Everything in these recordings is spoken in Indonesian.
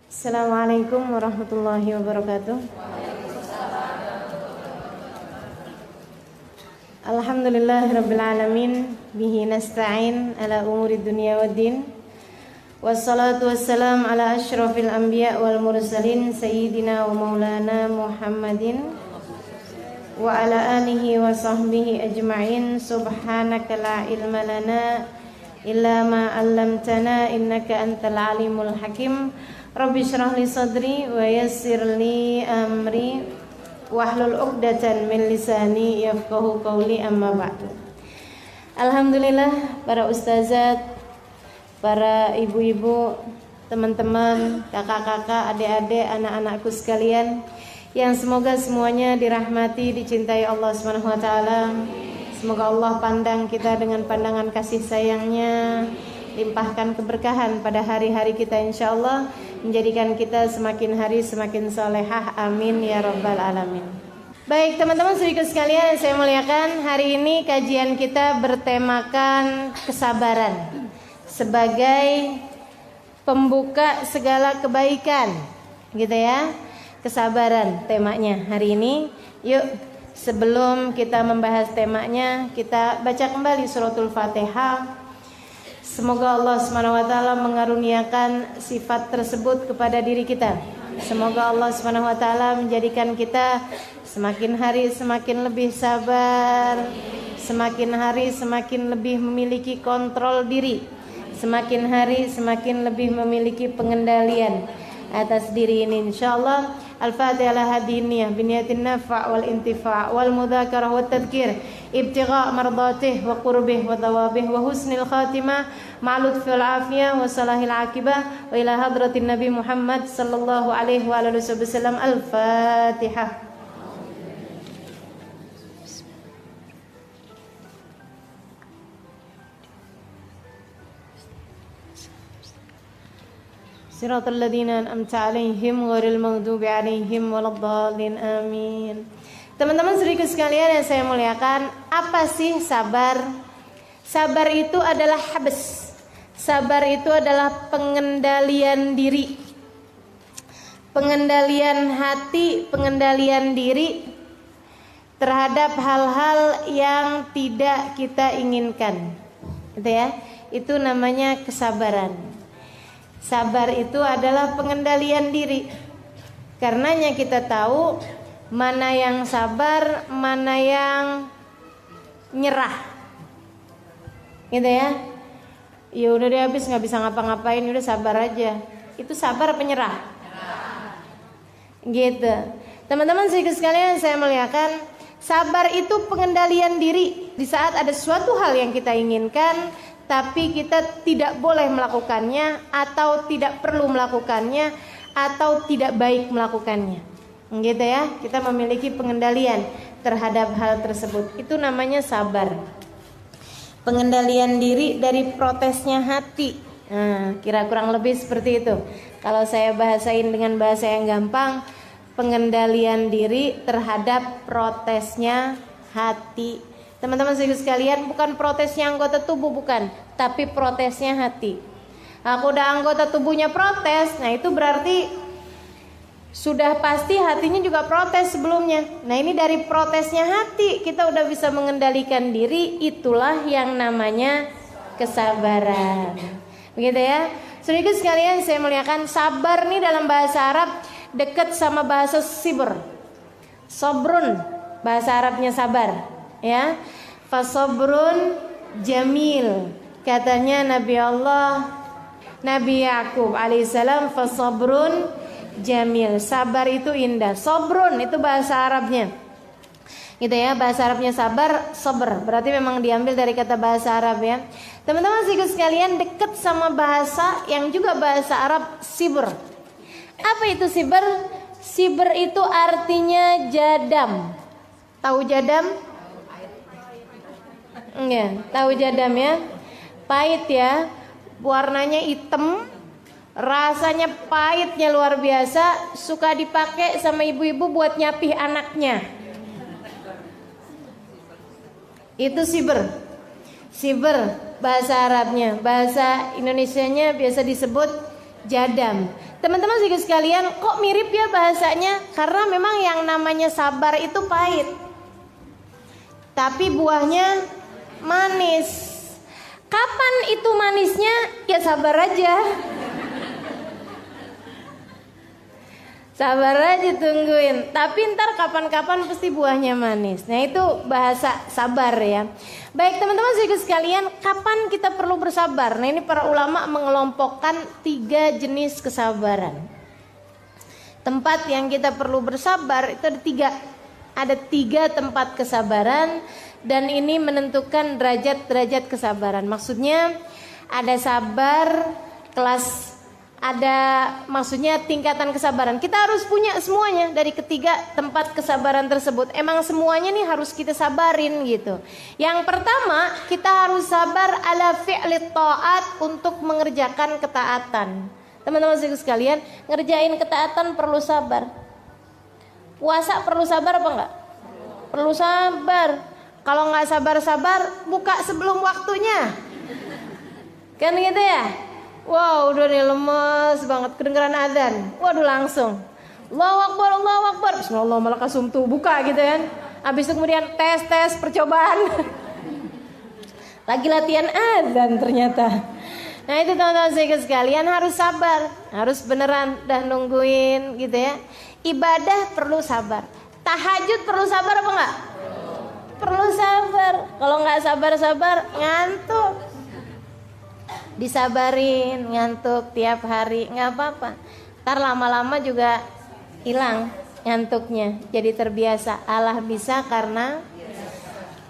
Assalamualaikum warahmatullahi wabarakatuh. Alhamdulillahirabbil alamin, bihi nasta'in ala umuri dunya waddin. Wassalatu wassalam ala asyrafil anbiya wal mursalin sayyidina wa maulana Muhammadin wa ala alihi wa sahbihi ajma'in. Subhanaka la ilma lana illa ma 'allamtana innaka antal alimul hakim. Rabbi syrah li sadri wa yassir li amri wahlul 'uqdatan min lisani yafqahu qawli, amma ba'du. Alhamdulillah, para ustazat, para ibu-ibu, teman-teman, kakak-kakak, adik-adik, anak-anakku sekalian, yang semoga semuanya dirahmati, dicintai Allah Subhanahu wa taala. Semoga Allah pandang kita dengan pandangan kasih sayangnya, limpahkan keberkahan pada hari-hari kita insyaallah, menjadikan kita semakin hari semakin solehah, amin ya rabbal alamin. Baik teman-teman sedikit sekalian yang saya muliakan, hari ini kajian kita bertemakan kesabaran sebagai pembuka segala kebaikan, gitu ya. Kesabaran temanya hari ini. Yuk, sebelum kita membahas temanya, kita baca kembali suratul Fatihah. Semoga Allah SWT mengaruniakan sifat tersebut kepada diri kita. Semoga Allah SWT menjadikan kita semakin hari semakin lebih sabar, semakin hari semakin lebih memiliki kontrol diri, semakin hari semakin lebih memiliki pengendalian atas diri ini insyaallah. Al-Fatihah ala hadiniyah biniyatin nafa' wal intifa' wal mudzakarah wat tadhkir ibtigha' mardatih wa qurbih wa thawabih wa husnil khatimah ma'lud fil afiyah wa salahil akibah wa ila hadratin Nabi Muhammad sallallahu alaihi wa alihi wasallam. Al-Fatihah. Siratal ladzina an'amta 'alaihim ghairil maghdubi 'alaihim waladdallin, amin. Teman-teman sedikit sekalian yang saya muliakan, apa sih sabar? Sabar itu adalah habs. Sabar itu adalah pengendalian diri, pengendalian hati, pengendalian diri terhadap hal-hal yang tidak kita inginkan, gitu ya. Itu namanya kesabaran. Sabar itu adalah pengendalian diri. Karenanya kita tahu mana yang sabar, mana yang nyerah, gitu ya. Ya udah deh, habis nggak bisa ngapa-ngapain, udah sabar aja. Itu sabar apa nyerah? Gitu. Teman-teman sedikit sekalian saya muliakan, sabar itu pengendalian diri di saat ada suatu hal yang kita inginkan, tapi kita tidak boleh melakukannya, atau tidak perlu melakukannya, atau tidak baik melakukannya, gitu ya. Kita memiliki pengendalian terhadap hal tersebut. Itu namanya sabar. Pengendalian diri dari protesnya hati. Nah, kira kurang lebih seperti itu. Kalau saya bahasain dengan bahasa yang gampang, pengendalian diri terhadap protesnya hati. Teman-teman sekalian, bukan protesnya anggota tubuh, bukan, tapi protesnya hati. Aku udah anggota tubuhnya protes, nah itu berarti sudah pasti hatinya juga protes sebelumnya. Nah ini dari protesnya hati kita udah bisa mengendalikan diri, itulah yang namanya kesabaran. Begitu ya. Sedikit sekalian saya muliakan, sabar nih dalam bahasa Arab dekat sama bahasa sibr. Sobrun, bahasa Arabnya sabar, ya. Fasobrun jamil, katanya Nabi Allah Nabi Yakub alaihissalam, fasobrun jamil, sabar itu indah. Sobrun itu bahasa Arabnya, gitu ya. Bahasa Arabnya sabar, sabr, berarti memang diambil dari kata bahasa Arab ya. Teman-teman sekalian, dekat sama bahasa yang juga bahasa Arab, sibr. Apa itu sibr? Sibr itu artinya jadam. Tahu jadam? Ya, tahu jadam ya. Pahit ya, warnanya hitam, rasanya pahitnya luar biasa, suka dipakai sama ibu-ibu buat nyapih anaknya. Itu sibr. Sibr bahasa Arabnya. Bahasa Indonesianya biasa disebut jadam. Teman-teman sekalian, kok mirip ya bahasanya? Karena memang yang namanya sabar itu pahit, tapi buahnya manis. Kapan itu manisnya? Ya sabar aja. Sabar aja, tungguin. Tapi ntar kapan-kapan pasti buahnya manis. Nah itu bahasa sabar ya. Baik teman-teman sekalian, kapan kita perlu bersabar? Nah ini para ulama mengelompokkan 3 jenis kesabaran. Tempat yang kita perlu bersabar itu ada 3. Ada 3 tempat kesabaran. Dan ini menentukan derajat-derajat kesabaran. Maksudnya ada sabar kelas, ada maksudnya tingkatan kesabaran. Kita harus punya semuanya dari ketiga tempat kesabaran tersebut. Emang semuanya nih harus kita sabarin gitu. Yang pertama, kita harus sabar ala fi'li ta'at, untuk mengerjakan ketaatan. Teman-teman sekalian, ngerjain ketaatan perlu sabar. Puasa perlu sabar apa enggak? Perlu sabar. Kalau nggak sabar-sabar, buka sebelum waktunya, kan gitu ya? Wow, udah nih lemes banget, kedengeran adzan, waduh langsung, Allahu Akbar, Allahu Akbar, Bismillah, malakasum tuh buka gitu kan? Habis itu kemudian tes percobaan, lagi latihan adzan ternyata. Nah itu teman-teman sekalian harus sabar, harus beneran dah nungguin gitu ya. Ibadah perlu sabar, tahajud perlu sabar apa enggak? Perlu sabar. Kalau nggak sabar-sabar ngantuk. Disabarin ngantuk tiap hari nggak apa-apa. Ntar lama-lama juga hilang ngantuknya. Jadi terbiasa. Allah bisa karena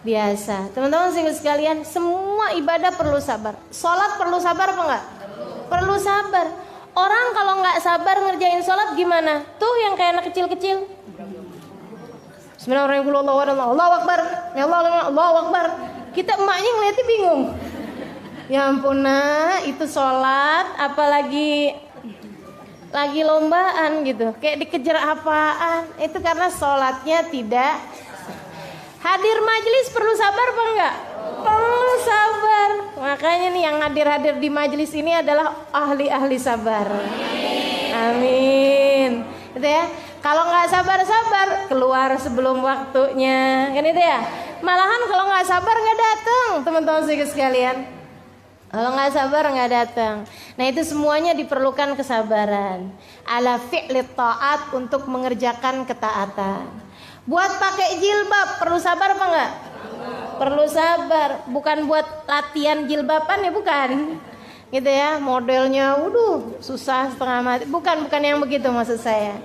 biasa. Teman-teman sekalian, semua ibadah perlu sabar. Sholat perlu sabar apa enggak? Perlu sabar. Orang kalau nggak sabar ngerjain sholat gimana? Tuh yang kayak anak kecil-kecil. Bismillahirrahmanirrahim, Allahu Akbar, ya Allah, Allahu Akbar. Kita emaknya ngeliatnya bingung. Ya ampun nah, itu sholat, apalagi lagi lombaan gitu, kayak dikejar apaan. Itu karena sholatnya tidak. Hadir majelis perlu sabar apa enggak? Perlu sabar. Makanya nih yang hadir di majelis ini adalah ahli-ahli sabar. Amin. Gitu ya. Kalau nggak sabar-sabar keluar sebelum waktunya, kan itu ya. Malahan kalau nggak sabar nggak datang, teman-teman sekalian. Kalau nggak sabar nggak datang. Nah itu semuanya diperlukan kesabaran. Ala fi'li ta'at, untuk mengerjakan ketaatan. Buat pakai jilbab perlu sabar apa enggak? Perlu sabar. Bukan buat latihan jilbaban ya, bukan. Gitu ya, modelnya susah setengah mati. Bukan yang begitu maksud saya.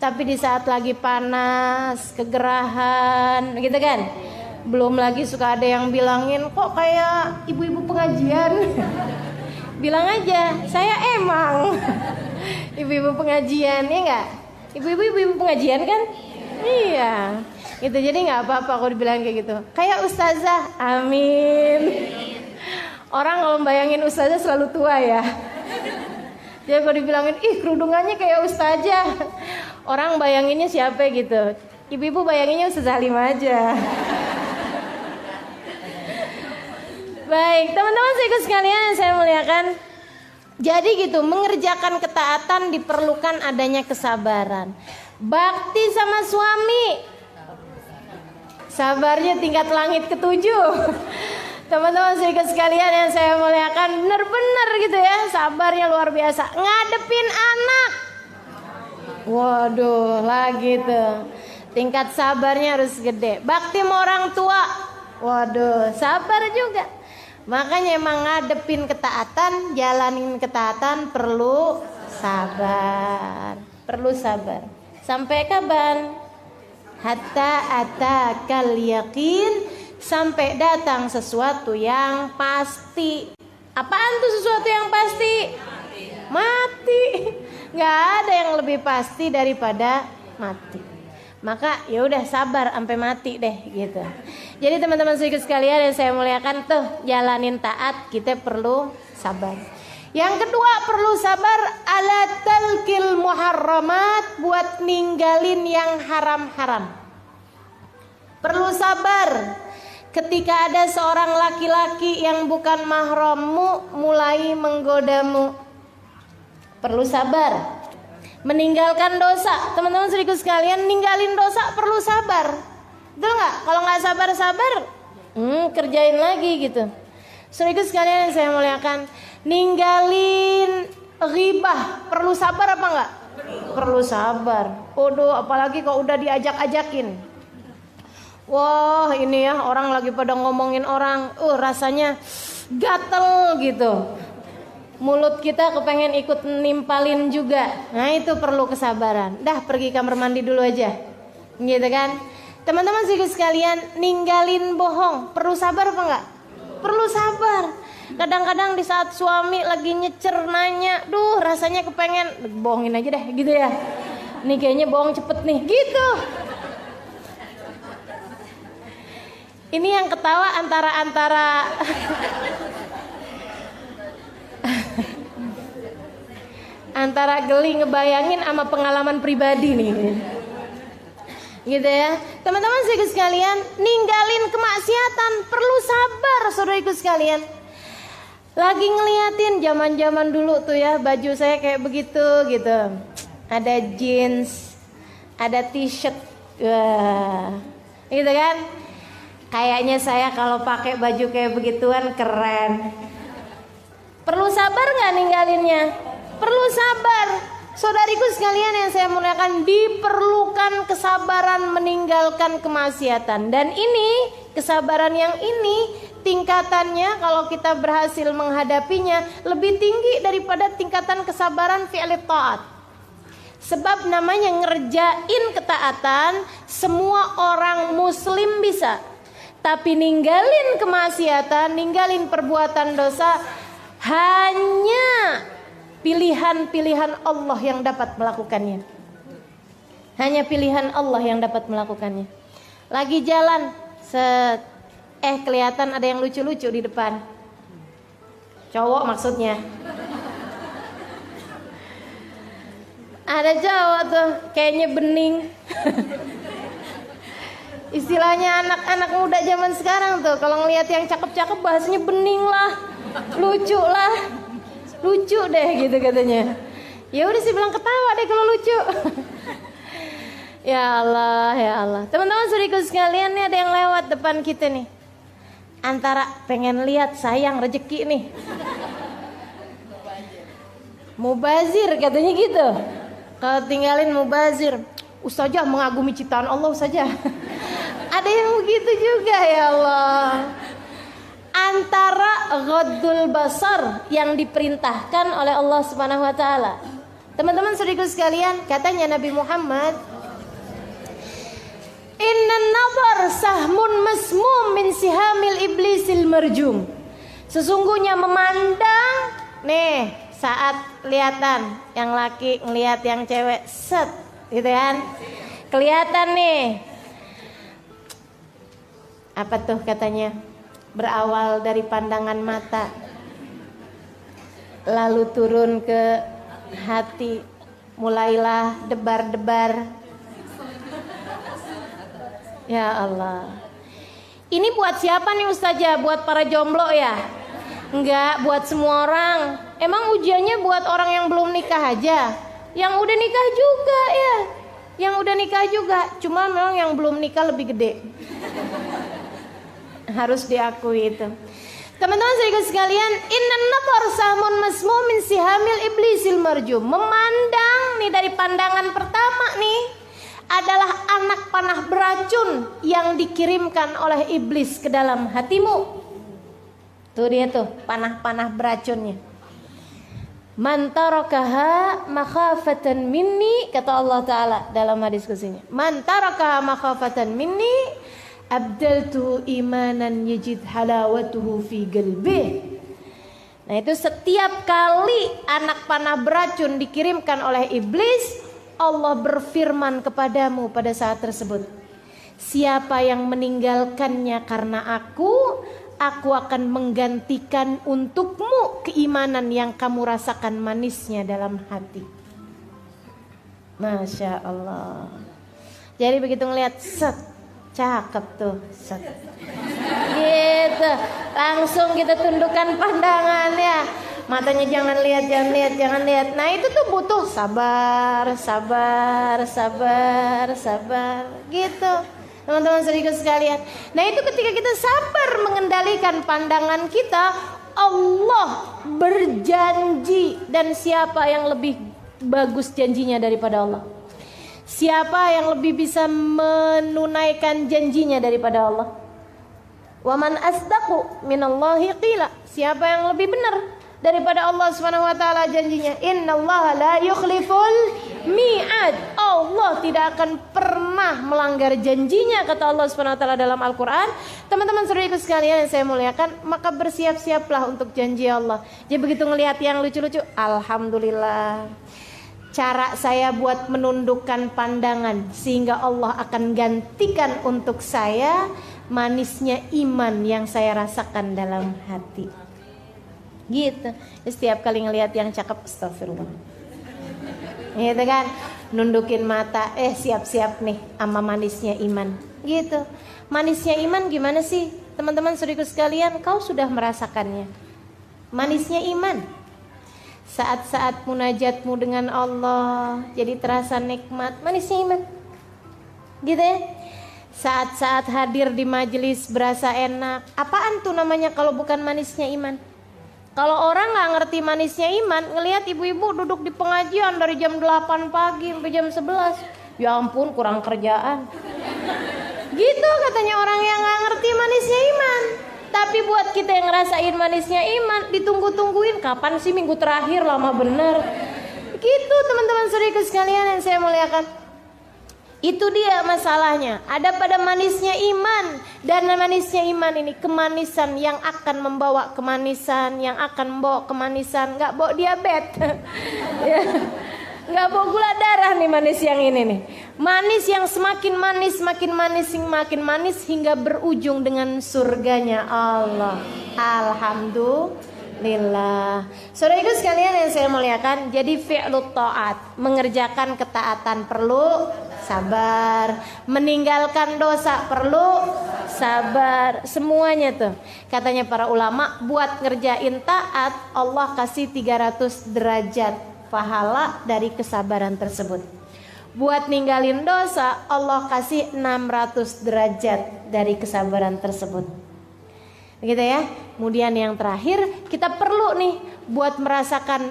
Tapi di saat lagi panas, kegerahan, gitu kan. Belum lagi suka ada yang bilangin, kok kayak ibu-ibu pengajian. Bilang aja, saya emang ibu-ibu pengajian, ya enggak? Ibu-ibu pengajian kan? Iya. Gitu, jadi enggak apa-apa kalau dibilang kayak gitu. Kayak ustazah, amin. Orang kalau bayangin ustazah selalu tua ya. Jadi kalau dibilangin, kerudungannya kayak ustazah, orang bayanginnya siapa gitu. Ibu-ibu bayanginnya Ustazah Halimah aja. Baik, teman-teman sekalian yang saya muliakan. Jadi gitu, mengerjakan ketaatan diperlukan adanya kesabaran. Bakti sama suami, sabarnya tingkat langit ke-7. Teman-teman sekalian yang saya muliakan, benar-benar gitu ya, sabarnya luar biasa. Ngadepin anak, waduh lagi tuh, tingkat sabarnya harus gede. Bakti sama orang tua, waduh sabar juga. Makanya emang ngadepin ketaatan, jalanin ketaatan perlu sabar. Perlu sabar. Sampai kapan? Hatta atakal yakin, sampai datang sesuatu yang pasti. Apaan tuh sesuatu yang pasti? Mati. Gak ada yang lebih pasti daripada mati. Maka ya udah sabar sampai mati deh gitu. Jadi teman-teman sekalian yang saya muliakan, tuh jalanin taat kita perlu sabar. Yang kedua perlu sabar ala talqil muharramat, buat ninggalin yang haram-haram. Perlu sabar ketika ada seorang laki-laki yang bukan mahrammu mulai menggodamu. Perlu sabar. Meninggalkan dosa, teman-teman saudaraku sekalian, ninggalin dosa perlu sabar. Betul nggak? Kalau nggak sabar-sabar, kerjain lagi gitu. Saudaraku sekalian yang saya muliakan, ninggalin ghibah perlu sabar apa nggak? Perlu sabar. Waduh, apalagi kalau udah diajak-ajakin. Wah, ini ya orang lagi pada ngomongin orang, rasanya gatel gitu. Mulut kita kepengen ikut nimpalin juga. Nah itu perlu kesabaran. Dah pergi kamar mandi dulu aja, gitu kan. Teman-teman sekalian, ninggalin bohong perlu sabar apa enggak? Perlu sabar. Kadang-kadang di saat suami lagi nyecer nanya, duh rasanya kepengen bohongin aja deh gitu ya. Nih kayaknya bohong cepet nih gitu. Ini yang ketawa antara antara geli ngebayangin sama pengalaman pribadi nih, gitu ya. Teman-teman sekalian, ninggalin kemaksiatan perlu sabar, saudaraku sekalian. Lagi ngeliatin zaman-zaman dulu tuh ya, baju saya kayak begitu gitu, ada jeans, ada t-shirt, wah, gitu kan. Kayaknya saya kalau pakai baju kayak begituan keren. Perlu sabar nggak ninggalinnya? Perlu sabar. Saudariku sekalian yang saya muliakan, diperlukan kesabaran meninggalkan kemaksiatan. Dan ini, kesabaran yang ini tingkatannya kalau kita berhasil menghadapinya lebih tinggi daripada tingkatan kesabaran fi'li ta'at. Sebab namanya ngerjain ketaatan semua orang muslim bisa. Tapi ninggalin kemaksiatan, ninggalin perbuatan dosa hanya pilihan-pilihan Allah yang dapat melakukannya. Hanya pilihan Allah yang dapat melakukannya. Lagi jalan, kelihatan ada yang lucu-lucu di depan. Cowok maksudnya. Ada cowok tuh, kayaknya bening. Istilahnya anak-anak muda zaman sekarang tuh, kalau ngelihat yang cakep-cakep bahasanya bening lah, lucu lah. Lucu deh gitu katanya. Ya udah sih bilang ketawa deh kalau lucu. Ya Allah, ya Allah. Teman-teman saudaraku sekalian, nih ada yang lewat depan kita nih. Antara pengen lihat sayang rezeki nih. Mubazir katanya gitu. Kalau tinggalin mubazir, Ustazah mengagumi ciptaan Allah Ustazah. Ada yang begitu juga ya Allah. Antara ghaddul basar yang diperintahkan oleh Allah Subhanahu wa taala. Teman-teman saudaraku sekalian, katanya Nabi Muhammad, "Innan nazar sahmun masmum min sihamil iblisil marjum." Sesungguhnya memandang nih saat kelihatan yang laki ngelihat yang cewek set gitu kan. Kelihatan nih. Apa tuh katanya? Berawal dari pandangan mata, lalu turun ke hati, mulailah debar-debar. Ya Allah. Ini buat siapa nih Ustazah? Buat para jomblo ya? Enggak, buat semua orang. Emang ujiannya buat orang yang belum nikah aja? Yang udah nikah juga ya? Yang udah nikah juga, cuma memang yang belum nikah lebih gede. Harus diakui itu. Teman-teman saudara sekalian, innan nazar sahmun masmum min sihamil iblisil marjum. Memandang nih dari pandangan pertama nih adalah anak panah beracun yang dikirimkan oleh iblis ke dalam hatimu. Tuh dia tuh panah-panah beracunnya. Man tarakaha makhafatan minni, kata Allah Ta'ala dalam hadis qudsinya. Man tarakaha makhafatan minni abdaltu imanan yajid halawatuhu fi qalbih. Nah itu setiap kali anak panah beracun dikirimkan oleh iblis, Allah berfirman kepadamu pada saat tersebut, siapa yang meninggalkannya karena aku akan menggantikan untukmu keimanan yang kamu rasakan manisnya dalam hati. Masya Allah. Jadi begitu ngelihat set, Cakep tuh. Gitu. Langsung kita tundukkan pandangannya. Matanya jangan lihat. Nah, itu tuh butuh sabar. Gitu. Teman-teman saudaraku sekalian. Nah, itu ketika kita sabar mengendalikan pandangan kita, Allah berjanji. Dan siapa yang lebih bagus janjinya daripada Allah? Siapa yang lebih bisa menunaikan janjinya daripada Allah? Wa man asdaqu minallahi qila. Siapa yang lebih benar daripada Allah Subhanahu wa taala janjinya? Innallaha la yukhliful mi'ad. Allah tidak akan pernah melanggar janjinya, kata Allah Subhanahu wa taala dalam Al-Qur'an. Teman-teman saudaraku sekalian yang saya muliakan, maka bersiap-siaplah untuk janji Allah. Jadi begitu ngelihat yang lucu-lucu, alhamdulillah. Cara saya buat menundukkan pandangan sehingga Allah akan gantikan untuk saya manisnya iman yang saya rasakan dalam hati. Gitu. Setiap kali ngelihat yang cakep, astagfirullah. Gitu kan? Nundukin mata, siap-siap nih sama manisnya iman. Gitu. Manisnya iman gimana sih? Teman-teman saudaraku sekalian, kau sudah merasakannya. Manisnya iman. Saat-saat munajatmu dengan Allah jadi terasa nikmat, manisnya iman. Gitu ya. Saat-saat hadir di majelis berasa enak. Apaan tuh namanya kalau bukan manisnya iman? Kalau orang gak ngerti manisnya iman, ngelihat ibu-ibu duduk di pengajian dari jam 8 pagi sampai jam 11. Ya ampun, kurang kerjaan. Gitu katanya orang yang gak ngerti manisnya iman. Tapi buat kita yang ngerasain manisnya iman, ditunggu-tungguin kapan sih minggu terakhir, lama bener. Gitu teman-teman saudaraku sekalian yang saya muliakan. Itu dia masalahnya. Ada pada manisnya iman. Dan manisnya iman ini kemanisan yang akan membawa kemanisan, yang akan membawa kemanisan, gak bawa diabetes. Ya. Gak bawa gula darah nih manis yang ini nih. Manis yang semakin manis, makin manis hingga berujung dengan surganya Allah. Alhamdulillah. Saudaraku sekalian yang saya muliakan, jadi fi'lut ta'at, mengerjakan ketaatan perlu sabar, meninggalkan dosa perlu sabar, semuanya tuh. Katanya para ulama, buat ngerjain taat Allah kasih 300 derajat pahala dari kesabaran tersebut. Buat ninggalin dosa Allah kasih 600 derajat dari kesabaran tersebut. Begitu ya. Kemudian yang terakhir, kita perlu nih buat merasakan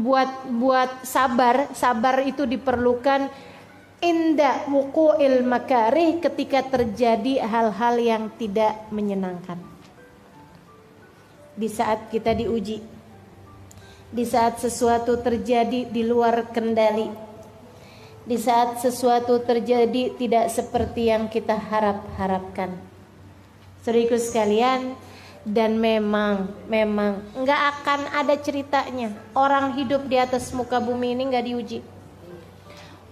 buat sabar. Sabar itu diperlukan inda wuqu'il makarih, ketika terjadi hal-hal yang tidak menyenangkan. Di saat kita diuji, di saat sesuatu terjadi di luar kendali, di saat sesuatu terjadi tidak seperti yang kita harapkan. Saudaraku sekalian, dan memang nggak akan ada ceritanya orang hidup di atas muka bumi ini nggak diuji.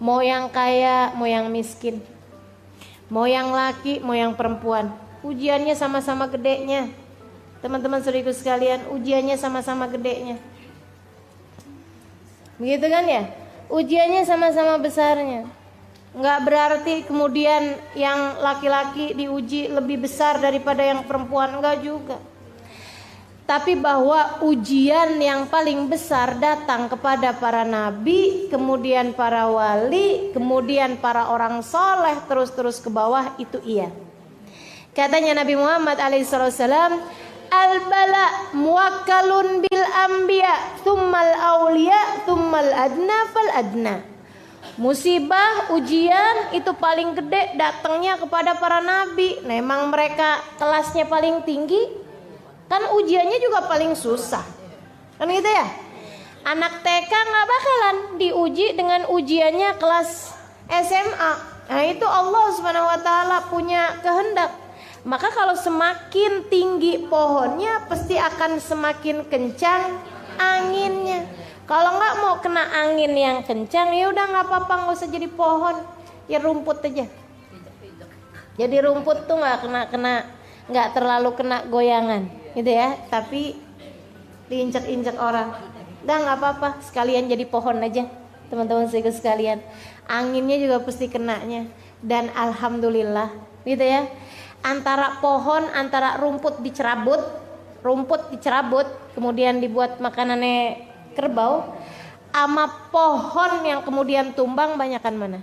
Mau yang kaya, mau yang miskin, mau yang laki, mau yang perempuan, ujiannya sama-sama gedenya. Teman-teman saudaraku sekalian, ujiannya sama-sama gedenya. Begitu kan ya? Ujiannya sama-sama besarnya. Nggak berarti kemudian yang laki-laki diuji lebih besar daripada yang perempuan, enggak juga. Tapi bahwa ujian yang paling besar datang kepada para nabi, kemudian para wali, kemudian para orang soleh, terus ke bawah, itu iya. Katanya Nabi Muhammad alaihissalam, al-bala muwakkalun bil anbiya, tsummal awliya, tsummal adna fal adna. Musibah, ujian itu paling gede datangnya kepada para nabi. Nah, emang mereka kelasnya paling tinggi, kan ujiannya juga paling susah, kan gitu ya. Anak TK nggak bakalan diuji dengan ujiannya kelas SMA. Nah, itu Allah Subhanahu Wa Taala punya kehendak. Maka kalau semakin tinggi pohonnya, pasti akan semakin kencang anginnya. Kalau nggak mau kena angin yang kencang, ya udah nggak apa-apa, nggak usah jadi pohon, ya rumput aja. Jadi rumput tuh nggak terlalu kena goyangan, gitu ya. Tapi diinjak-injak orang, udah nggak apa-apa, sekalian jadi pohon aja, teman-teman sekalian. Anginnya juga pasti kenanya. Dan alhamdulillah gitu ya. Antara pohon, antara rumput dicerabut, kemudian dibuat makanannya kerbau, sama pohon yang kemudian tumbang, banyakan mana?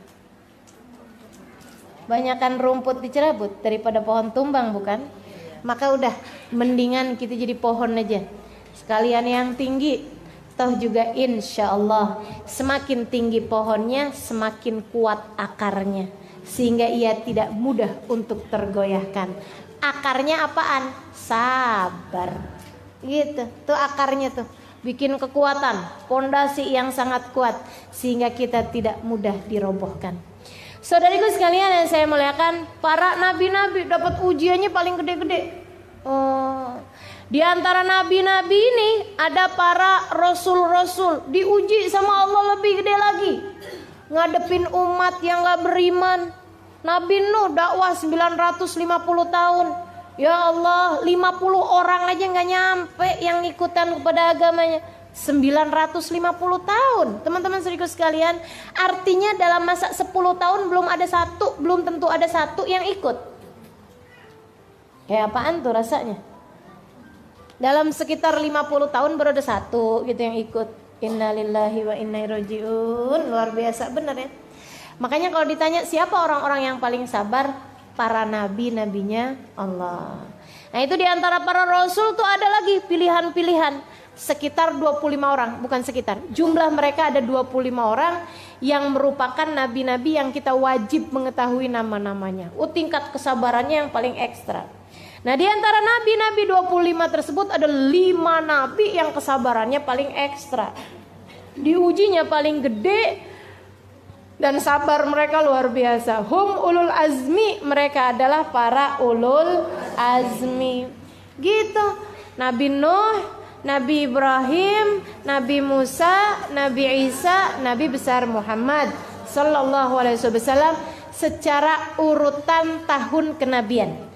Banyakan rumput dicerabut daripada pohon tumbang, bukan? Maka udah mendingan kita jadi pohon aja, sekalian yang tinggi. Toh juga insya Allah semakin tinggi pohonnya semakin kuat akarnya, sehingga ia tidak mudah untuk tergoyahkan. Akarnya apaan? Sabar. Gitu. Tuh akarnya tuh bikin kekuatan, pondasi yang sangat kuat, sehingga kita tidak mudah dirobohkan. Saudariku sekalian yang saya muliakan, para nabi-nabi dapat ujiannya paling gede-gede. Di antara nabi-nabi ini ada para rasul-rasul, diuji sama Allah lebih gede lagi, ngadepin umat yang gak beriman. Nabi Nuh dakwah 950 tahun. Ya Allah, 50 orang aja gak nyampe yang ikutan kepada agamanya. 950 tahun. Teman-teman saudaraku sekalian, artinya dalam masa 10 tahun belum tentu ada satu yang ikut. Kayak apaan tuh rasanya? Dalam sekitar 50 tahun baru ada satu gitu yang ikut. Innalillahi wa inna ilaihi rajiun. Luar biasa benar ya. Makanya kalau ditanya siapa orang-orang yang paling sabar, para nabi-nabinya Allah. Nah itu diantara para rasul tuh ada lagi pilihan-pilihan. Sekitar 25 orang, bukan sekitar. Jumlah mereka ada 25 orang yang merupakan nabi-nabi yang kita wajib mengetahui nama-namanya. Tingkat kesabarannya yang paling ekstra. Nah di antara nabi-nabi 25 tersebut ada 5 nabi yang kesabarannya paling ekstra. Diujinya paling gede dan sabar mereka luar biasa. Hum ulul azmi, mereka adalah para ulul azmi. Gitu. Nabi Nuh, Nabi Ibrahim, Nabi Musa, Nabi Isa, Nabi besar Muhammad sallallahu alaihi wasallam secara urutan tahun kenabian.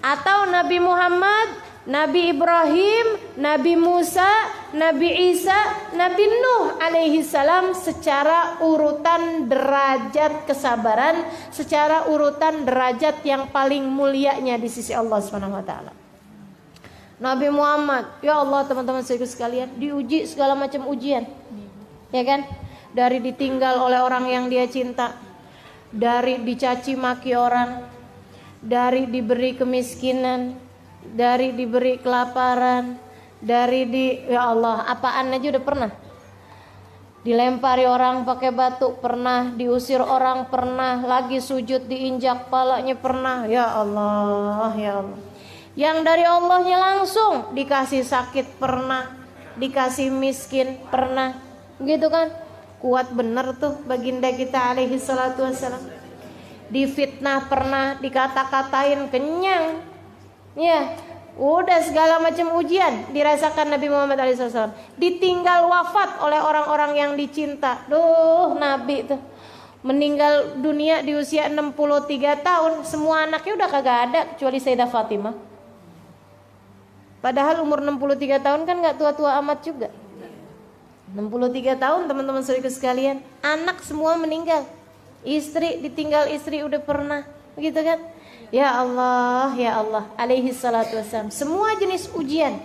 Atau Nabi Muhammad, Nabi Ibrahim, Nabi Musa, Nabi Isa, Nabi Nuh alaihi salam secara urutan derajat kesabaran, secara urutan derajat yang paling mulianya di sisi Allah Subhanahu wa taala. Nabi Muhammad, ya Allah teman-teman sekalian, diuji segala macam ujian. Ya kan? Dari ditinggal oleh orang yang dia cinta, dari dicaci maki orang, dari diberi kemiskinan, dari diberi kelaparan, ya Allah, apaan aja udah pernah. Dilempari orang pakai batu pernah, diusir orang pernah, lagi sujud diinjak palanya pernah. Ya Allah, ya Allah. Yang dari Allahnya langsung dikasih sakit pernah, dikasih miskin pernah. Gitu kan? Kuat bener tuh baginda kita alaihi salatu wassalam. Difitnah pernah, dikata-katain kenyang. Ya, udah segala macam ujian dirasakan Nabi Muhammad SAW. Ditinggal wafat oleh orang-orang yang dicinta. Duh, Nabi tuh meninggal dunia di usia 63 tahun. Semua anaknya udah kagak ada kecuali Sayyidah Fatimah. Padahal umur 63 tahun kan gak tua-tua amat juga. 63 tahun teman-teman saudaraku sekalian, anak semua meninggal. Istri ditinggal istri udah pernah, begitu kan? Ya Allah, ya Allah, alaihi salatu wassalam. Semua jenis ujian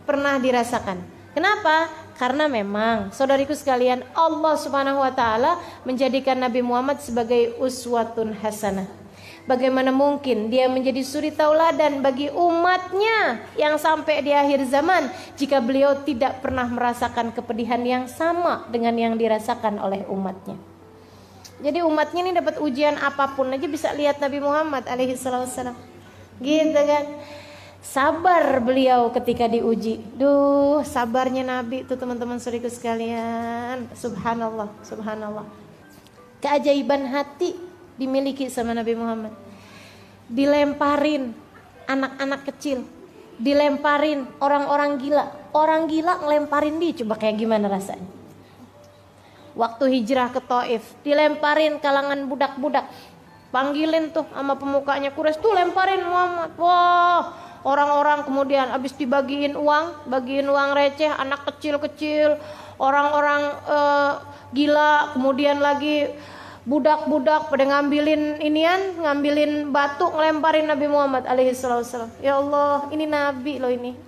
pernah dirasakan. Kenapa? Karena memang saudariku sekalian, Allah Subhanahu wa taala menjadikan Nabi Muhammad sebagai uswatun hasanah. Bagaimana mungkin dia menjadi suri tauladan bagi umatnya yang sampai di akhir zaman jika beliau tidak pernah merasakan kepedihan yang sama dengan yang dirasakan oleh umatnya. Jadi umatnya ini dapat ujian apapun aja bisa lihat Nabi Muhammad alaihi wasallam. Gitu kan. Sabar beliau ketika diuji. Duh, sabarnya Nabi itu teman-teman saudaraku sekalian. Subhanallah, subhanallah. Keajaiban hati dimiliki sama Nabi Muhammad. Dilemparin anak-anak kecil, dilemparin orang-orang gila. Orang gila ngelemparin dia, coba kayak gimana rasanya? Waktu hijrah ke Taif, dilemparin kalangan budak-budak. Panggilin tuh sama pemukanya Quraisy tuh, lemparin Muhammad. Wah, orang-orang kemudian habis dibagiin uang, bagiin uang receh, anak kecil-kecil, orang-orang gila, kemudian lagi Budak-budak pada ngambilin batu ngelemparin Nabi Muhammad alaihi wasallam. Ya Allah, ini nabi loh ini.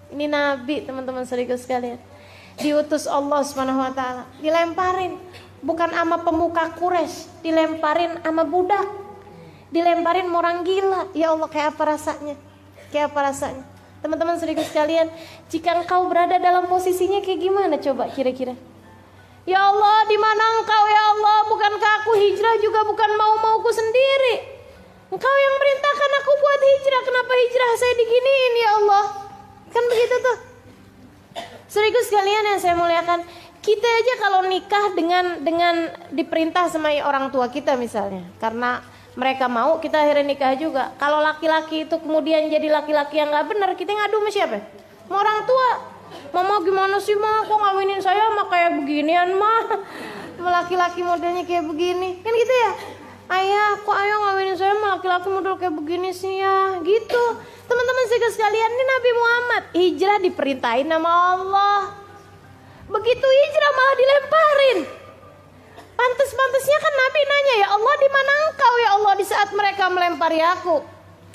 Ini nabi, teman-teman saudara sekalian. Diutus Allah Subhanahu wa taala, dilemparin bukan ama pemuka Quraisy, dilemparin ama budak. Dilemparin orang gila. Ya Allah, kayak apa rasanya? Kayak apa rasanya? Teman-teman saudara sekalian, jika engkau berada dalam posisinya kayak gimana coba kira-kira? Ya Allah, di mana engkau ya Allah? Bukankah aku hijrah juga bukan mau-mauku sendiri? Engkau yang merintahkan aku buat hijrah. Kenapa hijrah saya diginiin ya Allah? Kan begitu tuh. Saudara sekalian yang saya muliakan, kita aja kalau nikah dengan diperintah sama orang tua kita misalnya, karena mereka mau, kita akhirnya nikah juga. Kalau laki-laki itu kemudian jadi laki-laki yang nggak benar, kita ngadu sama siapa? Sama orang tua. Mama gimana sih mah, kok ngawinin saya mah kayak beginian mah, laki-laki modelnya kayak begini, kan gitu ya. Ayah, kok ayah ngawinin saya mah laki-laki model kayak begini sih ya, gitu. Teman-teman sekalian, ini Nabi Muhammad hijrah diperintahin sama Allah. Begitu hijrah malah dilemparin. Pantes-pantesnya kan Nabi nanya, ya Allah di mana engkau ya Allah di saat mereka melempari aku.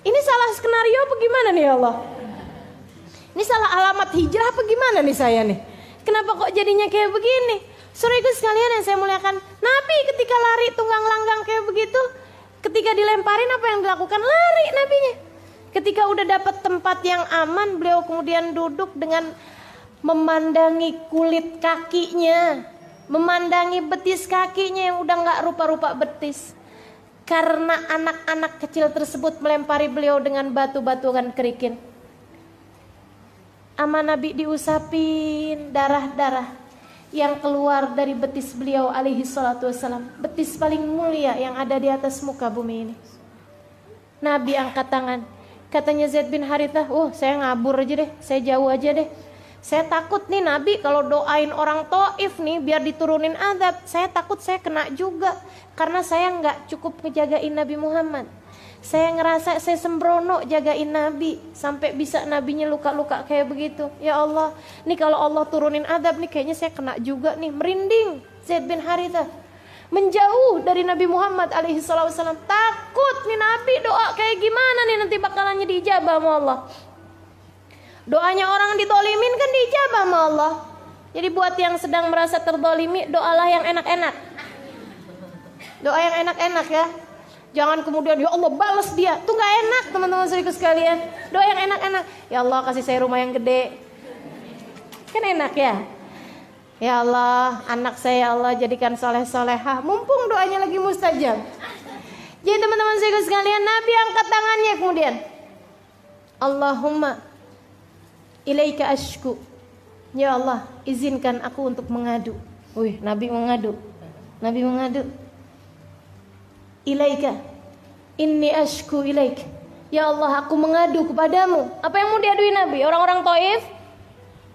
Ini salah skenario apa gimana nih ya Allah? Ini salah alamat hijrah apa gimana nih saya nih? Kenapa kok jadinya kayak begini? Saudaraku sekalian yang saya muliakan, Nabi ketika lari tunggang langgang kayak begitu, ketika dilemparin apa yang dilakukan? Lari nabinya. Ketika udah dapat tempat yang aman, beliau kemudian duduk dengan memandangi kulit kakinya, memandangi betis kakinya yang udah gak rupa-rupa betis. Karena anak-anak kecil tersebut melempari beliau dengan batu-batuan kerikil. Ama Nabi diusapin darah-darah yang keluar dari betis beliau alaihi salatu wassalam. Betis paling mulia yang ada di atas muka bumi ini. Nabi angkat tangan. Katanya Zaid bin Harithah, saya ngabur aja deh, saya jauh aja deh. Saya takut nih Nabi kalau doain orang Taif nih biar diturunin azab. Saya takut saya kena juga. Karena saya gak cukup ngejagain Nabi Muhammad. Saya ngerasa saya sembrono jagain Nabi sampai bisa Nabinya luka-luka kayak begitu. Ya Allah, nih kalau Allah turunin azab nih kayaknya saya kena juga nih. Merinding Zaid bin Harithah. Menjauh dari Nabi Muhammad alaihi wasallam. Takut nih Nabi doa kayak gimana nih nanti bakalannya diijabah sama Allah. Doanya orang ditolimin kan diijabah sama Allah. Jadi buat yang sedang merasa terdolimi, doalah yang enak-enak. Doa yang enak-enak ya. Jangan kemudian ya Allah balas dia. Itu gak enak teman-teman saudaraku sekalian. Doa yang enak-enak. Ya Allah kasih saya rumah yang gede. Kan enak ya. Ya Allah anak saya Allah jadikan soleh-solehah. Mumpung doanya lagi mustajab. Jadi teman-teman saudaraku sekalian, Nabi angkat tangannya kemudian. Allahumma ilaika ashku. Ya Allah izinkan aku untuk mengadu. Wih Nabi mengadu. Nabi mengadu. Ilaika inni ashku ilaik. Ya Allah aku mengadu kepadamu. Apa yang mau diaduin Nabi? Orang-orang Taif,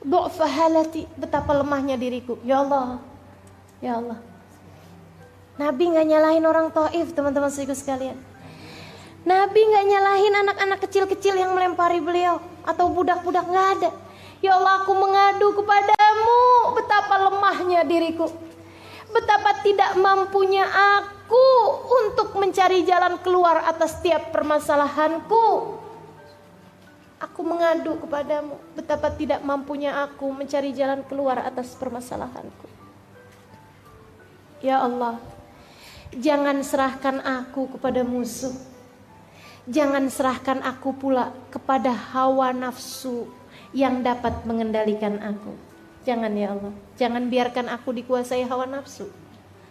du'fa halati, betapa lemahnya diriku. Ya Allah. Ya Allah. Nabi gak nyalahin orang Taif, teman-teman saudaraku sekalian. Nabi gak nyalahin anak-anak kecil-kecil yang melempari beliau atau budak-budak, gak ada. Ya Allah aku mengadu kepadamu, betapa lemahnya diriku. Betapa tidak mampunya aku untuk mencari jalan keluar atas setiap permasalahanku. Aku mengadu kepadamu, betapa tidak mampunya aku mencari jalan keluar atas permasalahanku. Ya Allah, jangan serahkan aku kepada musuh. Jangan serahkan aku pula kepada hawa nafsu yang dapat mengendalikan aku. Jangan ya Allah, jangan biarkan aku dikuasai hawa nafsu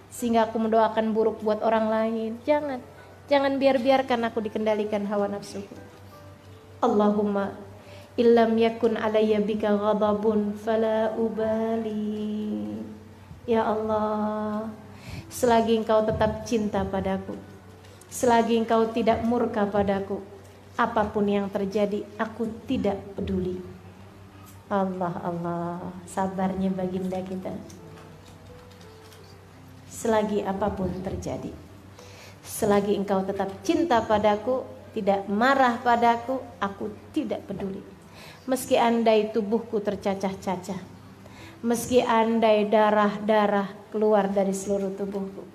sehingga aku mendoakan buruk buat orang lain. Jangan biarkan aku dikendalikan hawa nafsu. Allahumma illam yakun alayya bika ghadabun fala ubali. Ya Allah, selagi engkau tetap cinta padaku, selagi engkau tidak murka padaku, apapun yang terjadi aku tidak peduli. Allah, sabarnya baginda kita. Selagi apapun terjadi, selagi engkau tetap cinta padaku, tidak marah padaku, aku tidak peduli. Meski andai tubuhku tercacah-cacah, meski andai darah-darah keluar dari seluruh tubuhku,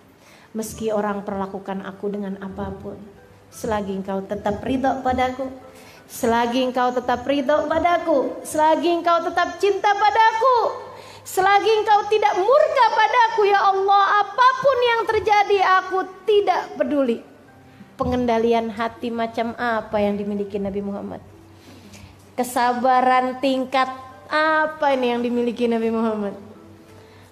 meski orang perlakukan aku dengan apapun, selagi engkau tetap ridho padaku, selagi engkau tetap ridho padaku, selagi engkau tetap cinta padaku, selagi engkau tidak murka padaku, ya Allah, apapun yang terjadi aku tidak peduli. Pengendalian hati macam apa yang dimiliki Nabi Muhammad? Kesabaran tingkat apa ini yang dimiliki Nabi Muhammad?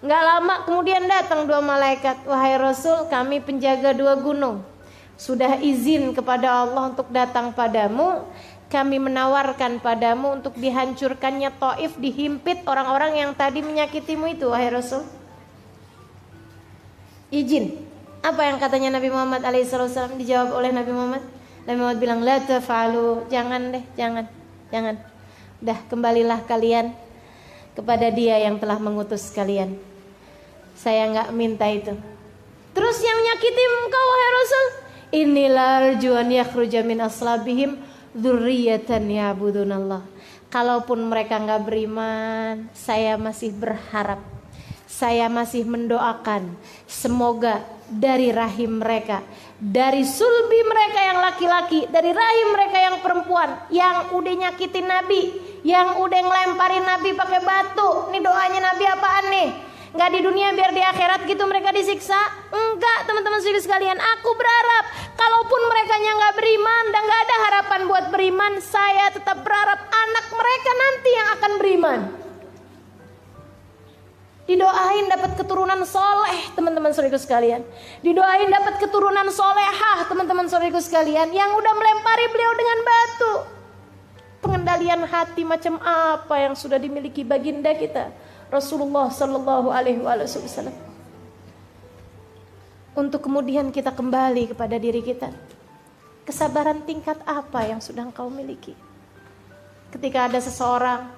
Nggak lama kemudian datang dua malaikat. Wahai Rasul, kami penjaga dua gunung, sudah izin kepada Allah untuk datang padamu. Kami menawarkan padamu untuk dihancurkannya Taif, dihimpit orang-orang yang tadi menyakitimu itu, wahai Rasul. Izin. Apa yang katanya Nabi Muhammad alaihissalam? Dijawab oleh Nabi Muhammad. Nabi Muhammad bilang, la taf'alu, jangan deh, jangan. Udah, kembalilah kalian kepada Dia yang telah mengutus kalian. Saya nggak minta itu. Terus yang menyakiti engkau, wahai Rasul, inilah arjuan yakhruja min aslabihim dzurriyyatan ya'budunallah. Kalaupun mereka nggak beriman, saya masih berharap, saya masih mendoakan, semoga dari rahim mereka, dari sulbi mereka yang laki-laki, dari rahim mereka yang perempuan, yang udah nyakitin Nabi, yang udah ngelemparin Nabi pakai batu. Ini doanya Nabi apaan nih? Nggak di dunia biar di akhirat gitu mereka disiksa? Enggak, teman-teman sekalian. Aku berharap kalaupun mereka nggak beriman dan nggak ada harapan buat beriman, saya tetap berharap anak mereka nanti yang akan beriman. Didoain dapat keturunan soleh, teman-teman saudaraku sekalian. Didoain dapat keturunan solehah, teman-teman saudaraku sekalian, yang udah melempari beliau dengan batu. Pengendalian hati macam apa yang sudah dimiliki baginda kita Rasulullah Sallallahu Alaihi Wasallam. Untuk kemudian kita kembali kepada diri kita. Kesabaran tingkat apa yang sudah engkau miliki? Ketika ada seseorang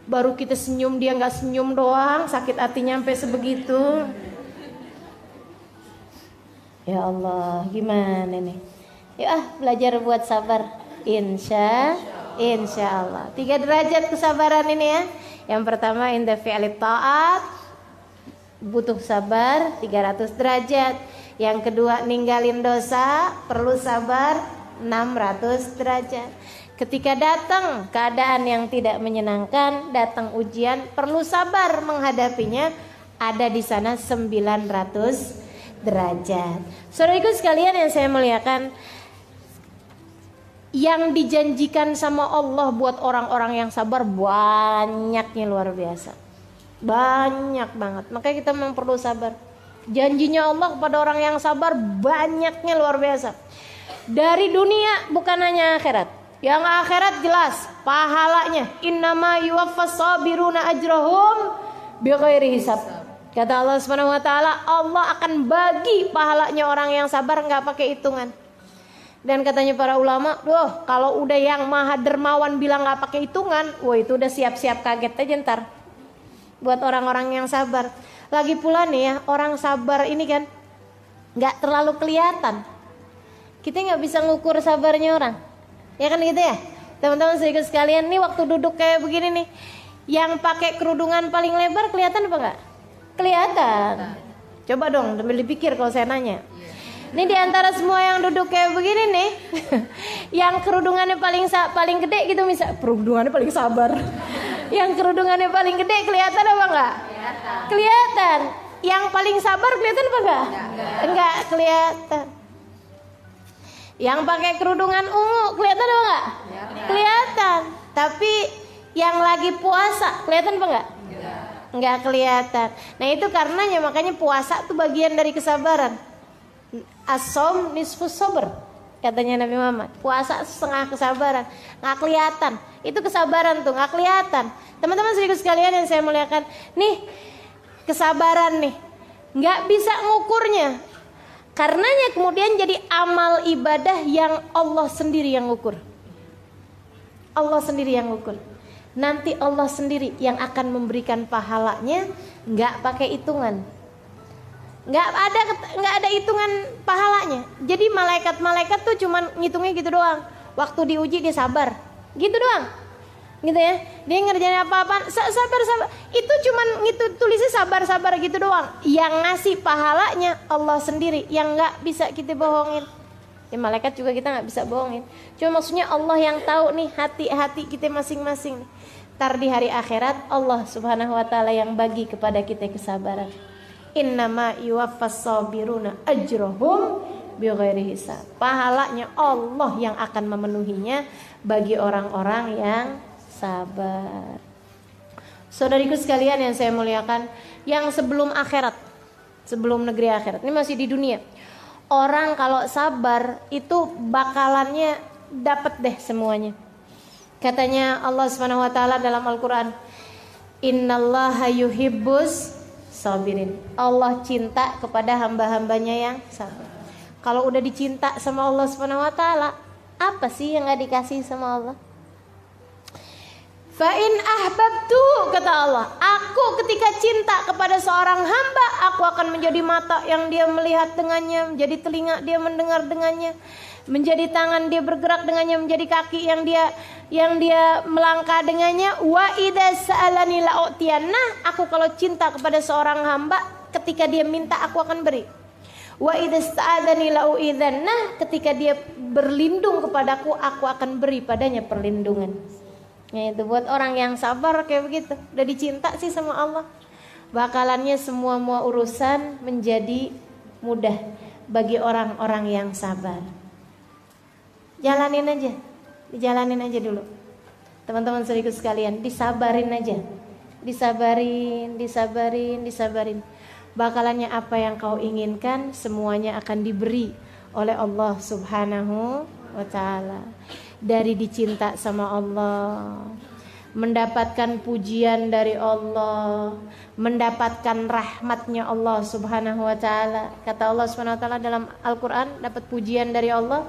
baru kita senyum, dia nggak senyum doang, sakit hatinya sampai sebegitu. Ya Allah, gimana nih? Yuk belajar buat sabar. Insya Allah. 3 derajat kesabaran ini ya. Yang pertama inda fi'li ta'at, butuh sabar 300 derajat. Yang kedua ninggalin dosa, perlu sabar 600 derajat. Ketika datang keadaan yang tidak menyenangkan, datang ujian, perlu sabar menghadapinya, ada di sana 900 derajat. Saudaraku sekalian yang saya muliakan, yang dijanjikan sama Allah buat orang-orang yang sabar banyaknya luar biasa. Banyak banget. Makanya kita memang perlu sabar. Janjinya Allah kepada orang yang sabar banyaknya luar biasa. Dari dunia bukan hanya akhirat. Yang akhirat jelas pahalanya. Innama yuwaffas sabiruna ajrahum bighairi hisab. Kata Allah Subhanahu wa taala, Allah akan bagi pahalanya orang yang sabar enggak pakai hitungan. Dan katanya para ulama, kalau udah yang maha dermawan bilang gak pakai hitungan, itu udah siap-siap kaget aja ntar. Buat orang-orang yang sabar. Lagi pula nih ya, orang sabar ini kan gak terlalu kelihatan. Kita gak bisa ngukur sabarnya orang. Ya kan gitu ya? Teman-teman sedikit sekalian, nih waktu duduk kayak begini nih, yang pakai kerudungan paling lebar kelihatan apa gak? Kelihatan. Coba dong, sambil dipikir kalau saya nanya. Ini diantara semua yang duduk kayak begini nih, yang kerudungannya paling gede gitu, misal kerudungannya paling sabar. Yang kerudungannya paling gede kelihatan apa enggak? Kelihatan. Yang paling sabar kelihatan apa enggak? Enggak kelihatan. Yang pakai kerudungan ungu kelihatan apa enggak? Kelihatan. Tapi yang lagi puasa kelihatan apa enggak? Enggak kelihatan. Nah itu karenanya makanya puasa tuh bagian dari kesabaran. As-shaum nisfus sabr, katanya Nabi Muhammad. Puasa setengah kesabaran. Nggak kelihatan. Itu kesabaran tuh nggak kelihatan. Teman-teman sedikit sekalian yang saya muliakan, nih kesabaran nih nggak bisa ngukurnya. Karenanya kemudian jadi amal ibadah yang Allah sendiri yang ngukur. Allah sendiri yang ngukur. Nanti Allah sendiri yang akan memberikan pahalanya, nggak pakai hitungan. Nggak ada hitungan pahalanya. Jadi malaikat tuh cuman ngitungnya gitu doang. Waktu diuji dia sabar, gitu doang. gitu ya. Dia ngerjain apa-apa sabar. Itu cuman gitu tulisnya sabar gitu doang. Yang ngasih pahalanya Allah sendiri, yang nggak bisa kita bohongin. Ya malaikat juga kita nggak bisa bohongin. Cuma maksudnya Allah yang tahu nih hati-hati kita masing-masing. Ntar di hari akhirat Allah Subhanahu wa taala yang bagi kepada kita kesabaran. Innama yuwaffas sabiruna ajrahum bighairi hisab. Pahalanya Allah yang akan memenuhinya bagi orang-orang yang sabar. Saudariku sekalian yang saya muliakan, yang sebelum akhirat, sebelum negeri akhirat, ini masih di dunia. Orang kalau sabar itu bakalannya dapat deh semuanya. Katanya Allah Subhanahu wa taala dalam Al-Qur'an, "Innallaha yuhibbus sabirin." Allah cinta kepada hamba-hambanya yang sabar. Kalau udah dicinta sama Allah Subhanahu wa taala, apa sih yang enggak dikasih sama Allah? Fa in ahbabtu, kata Allah, aku ketika cinta kepada seorang hamba, aku akan menjadi mata yang dia melihat dengannya, menjadi telinga dia mendengar dengannya, menjadi tangan dia bergerak dengannya, menjadi kaki yang dia melangkah dengannya. Wa idza sa'alani la'utiyanna, aku kalau cinta kepada seorang hamba, ketika dia minta aku akan beri. Wa idza sta'adzani la'u'idzanna, ketika dia berlindung kepadaku, aku akan beri padanya perlindungan. Ya, itu buat orang yang sabar kayak begitu. Udah dicinta sih sama Allah, bakalannya semua urusan menjadi mudah bagi orang-orang yang sabar. Jalanin aja, dijalanin aja dulu. Teman-teman saudaraku sekalian, disabarin aja. Disabarin. Bakalannya apa yang kau inginkan semuanya akan diberi oleh Allah Subhanahu wa taala. Dari dicinta sama Allah, mendapatkan pujian dari Allah, mendapatkan rahmatnya Allah Subhanahu wa taala. Kata Allah Subhanahu wa taala dalam Al-Qur'an, dapat pujian dari Allah.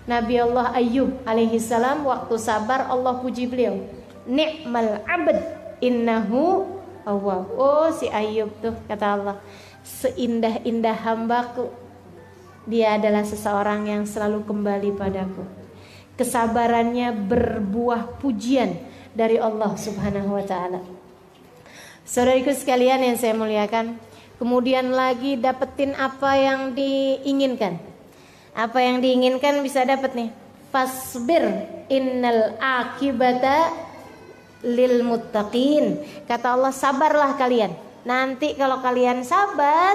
Nabi Allah Ayyub alaihi salam waktu sabar Allah puji beliau. Ni'mal 'abd innahu awwab. Oh si Ayyub tuh, kata Allah, seindah-indah hambaku, dia adalah seseorang yang selalu kembali padaku. Kesabarannya berbuah pujian dari Allah Subhanahu wa taala. Saudariku sekalian yang saya muliakan, kemudian lagi dapetin apa yang diinginkan. Apa yang diinginkan bisa dapat nih. Fasbir innal akibata lil muttaqin. Kata Allah, sabarlah kalian. Nanti kalau kalian sabar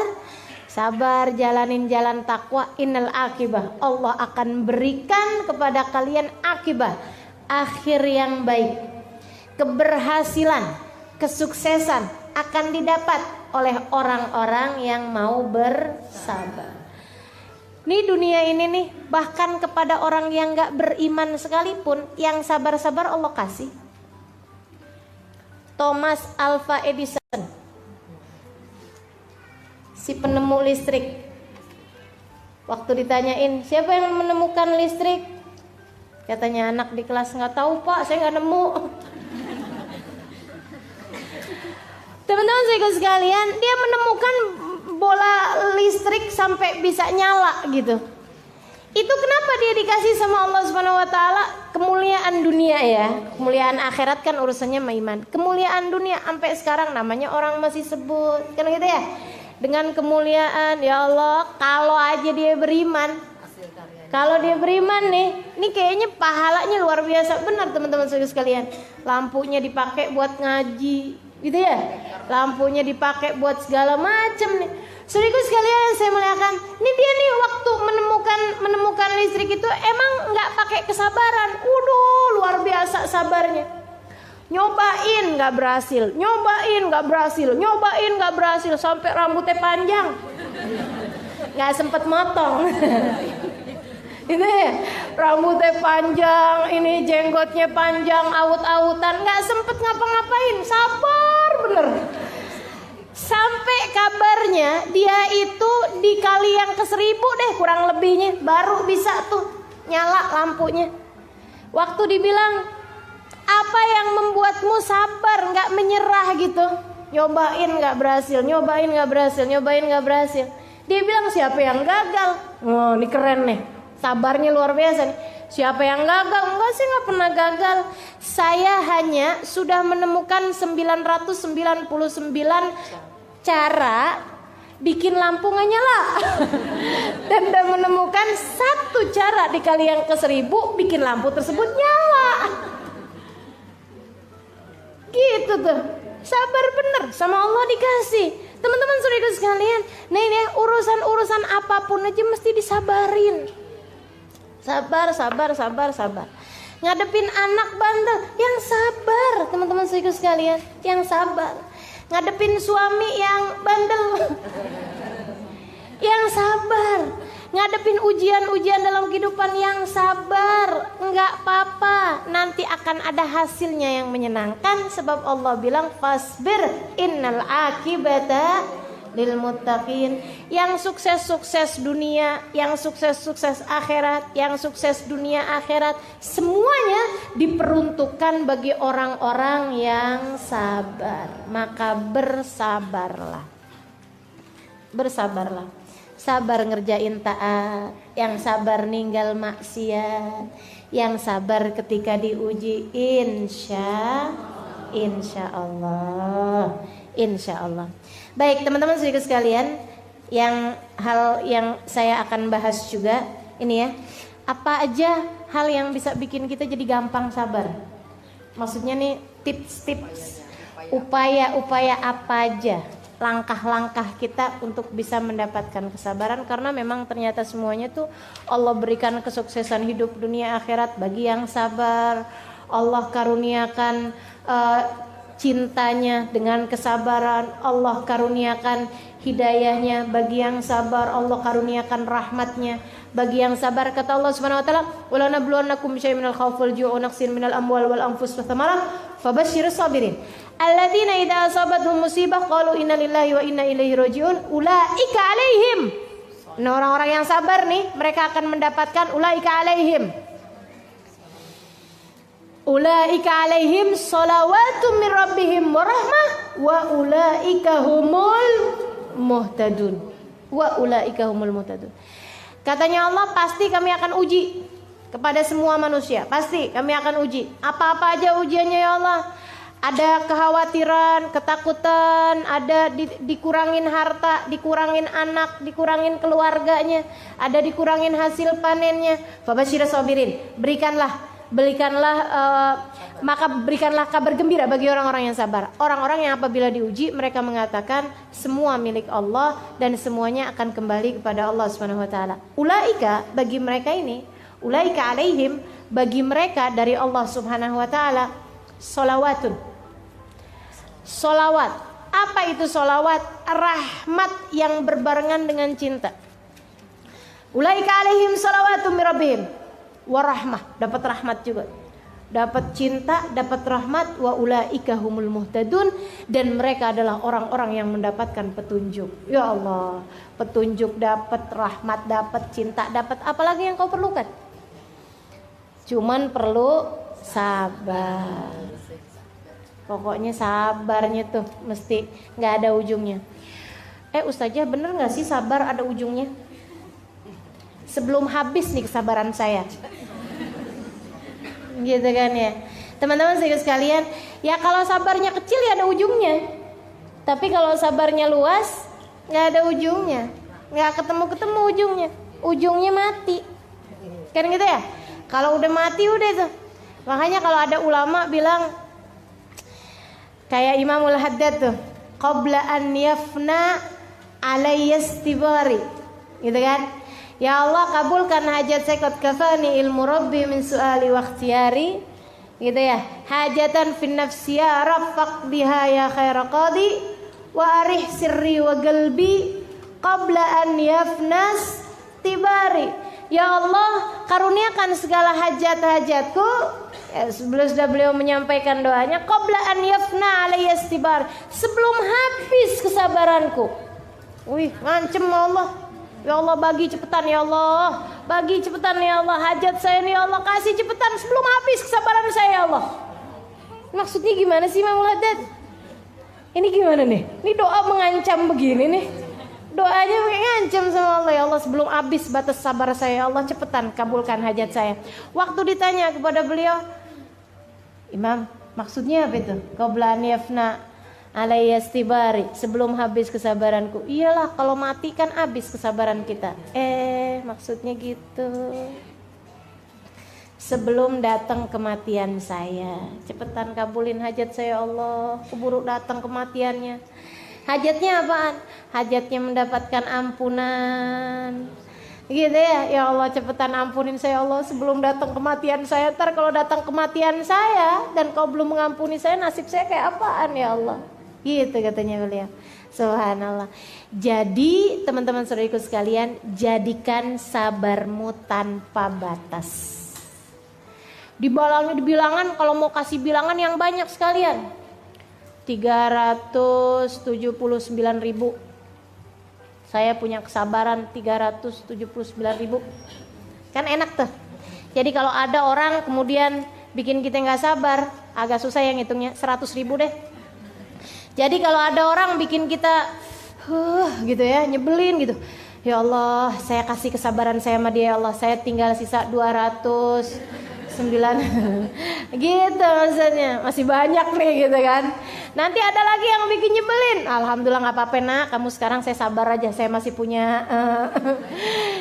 jalanin jalan takwa, innal akibah, Allah akan berikan kepada kalian akibah, akhir yang baik. Keberhasilan, kesuksesan akan didapat oleh orang-orang yang mau bersabar. Nih dunia ini nih, bahkan kepada orang yang gak beriman sekalipun, yang sabar-sabar Allah kasih. Thomas Alva Edison, si penemu listrik, waktu ditanyain siapa yang menemukan listrik, katanya anak di kelas, nggak tahu pak, saya nggak nemu. Teman-teman saya sekalian, dia menemukan bola listrik sampai bisa nyala gitu. Itu kenapa dia dikasih sama Allah Subhanahu wa taala? Kemuliaan dunia ya. Kemuliaan akhirat kan urusannya sama iman. Kemuliaan dunia sampai sekarang namanya orang masih sebut kan gitu ya. Dengan kemuliaan, ya Allah, kalau aja dia beriman, kalau dia beriman nih, ini kayaknya pahalanya luar biasa. Benar teman-teman sekalian, lampunya dipakai buat ngaji, gitu ya, lampunya dipakai buat segala macam nih. Saudaraku sekalian yang saya muliakan, ini dia nih waktu menemukan listrik itu emang nggak pakai kesabaran, luar biasa sabarnya. Nyobain nggak berhasil, sampai rambutnya panjang, nggak sempet motong. Itu ya, rambutnya panjang, ini jenggotnya panjang, aut-autan, nggak sempet ngapa-ngapain, sabar bener. Sampai kabarnya dia itu dikali yang ke 1000 deh kurang lebihnya, baru bisa tuh nyala lampunya. Waktu dibilang, apa yang membuatmu sabar, nggak menyerah gitu? Nyobain nggak berhasil. Dia bilang, siapa yang gagal? Oh, ini keren nih, sabarnya luar biasa nih. Siapa yang gagal? Enggak sih, nggak pernah gagal. Saya hanya sudah menemukan 999 cara bikin lampu nggak nyala. Dan udah menemukan satu cara dikali yang ke 1000 bikin lampu tersebut nyala. Gitu tuh. Sabar bener, sama Allah dikasih. Teman-teman saudara sekalian, nah ini ya, urusan-urusan apapun aja mesti disabarin. Sabar. Ngadepin anak bandel, yang sabar. Teman-teman saudara sekalian, yang sabar. Ngadepin suami yang bandel, yang sabar. Ngadepin ujian-ujian dalam kehidupan, yang sabar. Enggak apa-apa, nanti akan ada hasilnya yang menyenangkan. Sebab Allah bilang fasbir innal akibata lil muttaqin. Yang sukses-sukses dunia, yang sukses-sukses akhirat, yang sukses dunia akhirat, semuanya diperuntukkan bagi orang-orang yang sabar. Maka bersabarlah. Sabar ngerjain taat, yang sabar ninggal maksiat, yang sabar ketika diuji, insya Allah. Baik teman-teman saudara sekalian, hal yang saya akan bahas juga ini ya, apa aja hal yang bisa bikin kita jadi gampang sabar. Maksudnya nih tips-tips, upaya-upaya apa aja, langkah-langkah kita untuk bisa mendapatkan kesabaran. Karena memang ternyata semuanya tuh Allah berikan kesuksesan hidup dunia akhirat bagi yang sabar. Allah karuniakan cintanya dengan kesabaran. Allah karuniakan hidayahnya bagi yang sabar. Allah karuniakan rahmatnya bagi yang sabar. Kata Allah Subhanahu wa taala, "Wala nabluwannakum bisyai'in minal khawfi wal ju'i wa naqsin minal amwali wal anfusi wath thamarati fabashshiris sabirin. Alladzina idza asabathum musibah qalu inna lillahi wa inna ilaihi raji'un. Ulaika alaihim." Nah, orang-orang yang sabar nih, mereka akan mendapatkan ulaika alaihim salawatum min rabbihim wa rahmah wa ulaika humul muhtadun. Katanya Allah, pasti kami akan uji kepada semua manusia. Pasti kami akan uji. Apa-apa aja ujiannya ya Allah. Ada kekhawatiran, ketakutan, ada dikurangin harta, dikurangin anak, dikurangin keluarganya, ada dikurangin hasil panennya. Fabashshirus sabirin. Maka berikanlah kabar gembira bagi orang-orang yang sabar. Orang-orang yang apabila diuji mereka mengatakan semua milik Allah dan semuanya akan kembali kepada Allah Subhanahu wa taala. Ulaika, bagi mereka ini, ulaika alaihim, bagi mereka dari Allah Subhanahu wa taala solawat. Apa itu solawat? Rahmat yang berbarengan dengan cinta. Ulaika alaihim salawatum min rabbihim wa rahmah, dapat rahmat juga, dapat cinta, dapat rahmat. Wa ulaika humul muhtadun, dan mereka adalah orang-orang yang mendapatkan petunjuk. Ya Allah, petunjuk dapat, rahmat dapat, cinta dapat, apalagi yang kau perlukan? Cuman perlu sabar. Pokoknya sabarnya tuh mesti nggak ada ujungnya. Ustazah, bener nggak sih sabar ada ujungnya? Sebelum habis nih kesabaran saya, gitu kan ya, teman-teman sekalian. Ya kalau sabarnya kecil ya ada ujungnya, tapi kalau sabarnya luas nggak ada ujungnya, nggak ketemu ujungnya mati, kan gitu ya. Kalau udah mati udah tuh. Makanya kalau ada ulama bilang kayak Imamul Haddad tuh, qabla an yafna alayya istibari, gitu kan. Ya Allah, kabulkan hajat saya, qad kafani ilmu rabbi min su'ali wa ikhtiyari, gitu ya. Hajatan fin nafsi ya raffaq biha ya khaira qadi wa arih sirri wa qalbi qabla an yafnas tibari. Ya Allah, karuniakan segala hajat-hajatku. Sudah beliau menyampaikan doanya, qabla an yafna alayya istibar, sebelum habis kesabaranku. Wih, ngancem Allah. Ya Allah, bagi cepetan ya Allah, bagi cepetan ya Allah, hajat saya nih ya Allah, kasih cepetan sebelum habis kesabaran saya ya Allah. Maksudnya gimana sih Imam Haddad? Ini gimana nih? Ini doa mengancam begini nih. Doanya ngancam sama Allah, ya Allah sebelum habis batas sabar saya, ya Allah cepetan kabulkan hajat saya. Waktu ditanya kepada beliau, Imam, maksudnya apa itu? Qabla an yafna alayya istibari, sebelum habis kesabaranku. Iyalah, kalau mati kan habis kesabaran kita. Maksudnya gitu. Sebelum datang kematian saya, cepetan kabulin hajat saya, Allah. Keburu datang kematiannya. Hajatnya apaan? Hajatnya mendapatkan ampunan. Gitu ya, ya Allah cepetan ampunin saya, Allah, sebelum datang kematian saya. Ntar kalau datang kematian saya dan kau belum mengampuni saya, nasib saya kayak apaan ya Allah? Gitu katanya beliau. Subhanallah. Jadi teman-teman saudariku sekalian, jadikan sabarmu tanpa batas. Dibilangan, kalau mau kasih bilangan yang banyak sekalian, 379.000. Saya punya kesabaran 379.000. Kan enak tuh. Jadi kalau ada orang kemudian bikin kita gak sabar, agak susah yang ngitungnya, 100.000 deh. Jadi kalau ada orang bikin kita gitu ya, nyebelin gitu, ya Allah saya kasih kesabaran saya sama dia, ya Allah saya tinggal sisa 209 gitu maksudnya, masih banyak nih gitu kan. Nanti ada lagi yang bikin nyebelin, alhamdulillah gak apa-apa nak, kamu sekarang saya sabar aja, saya masih punya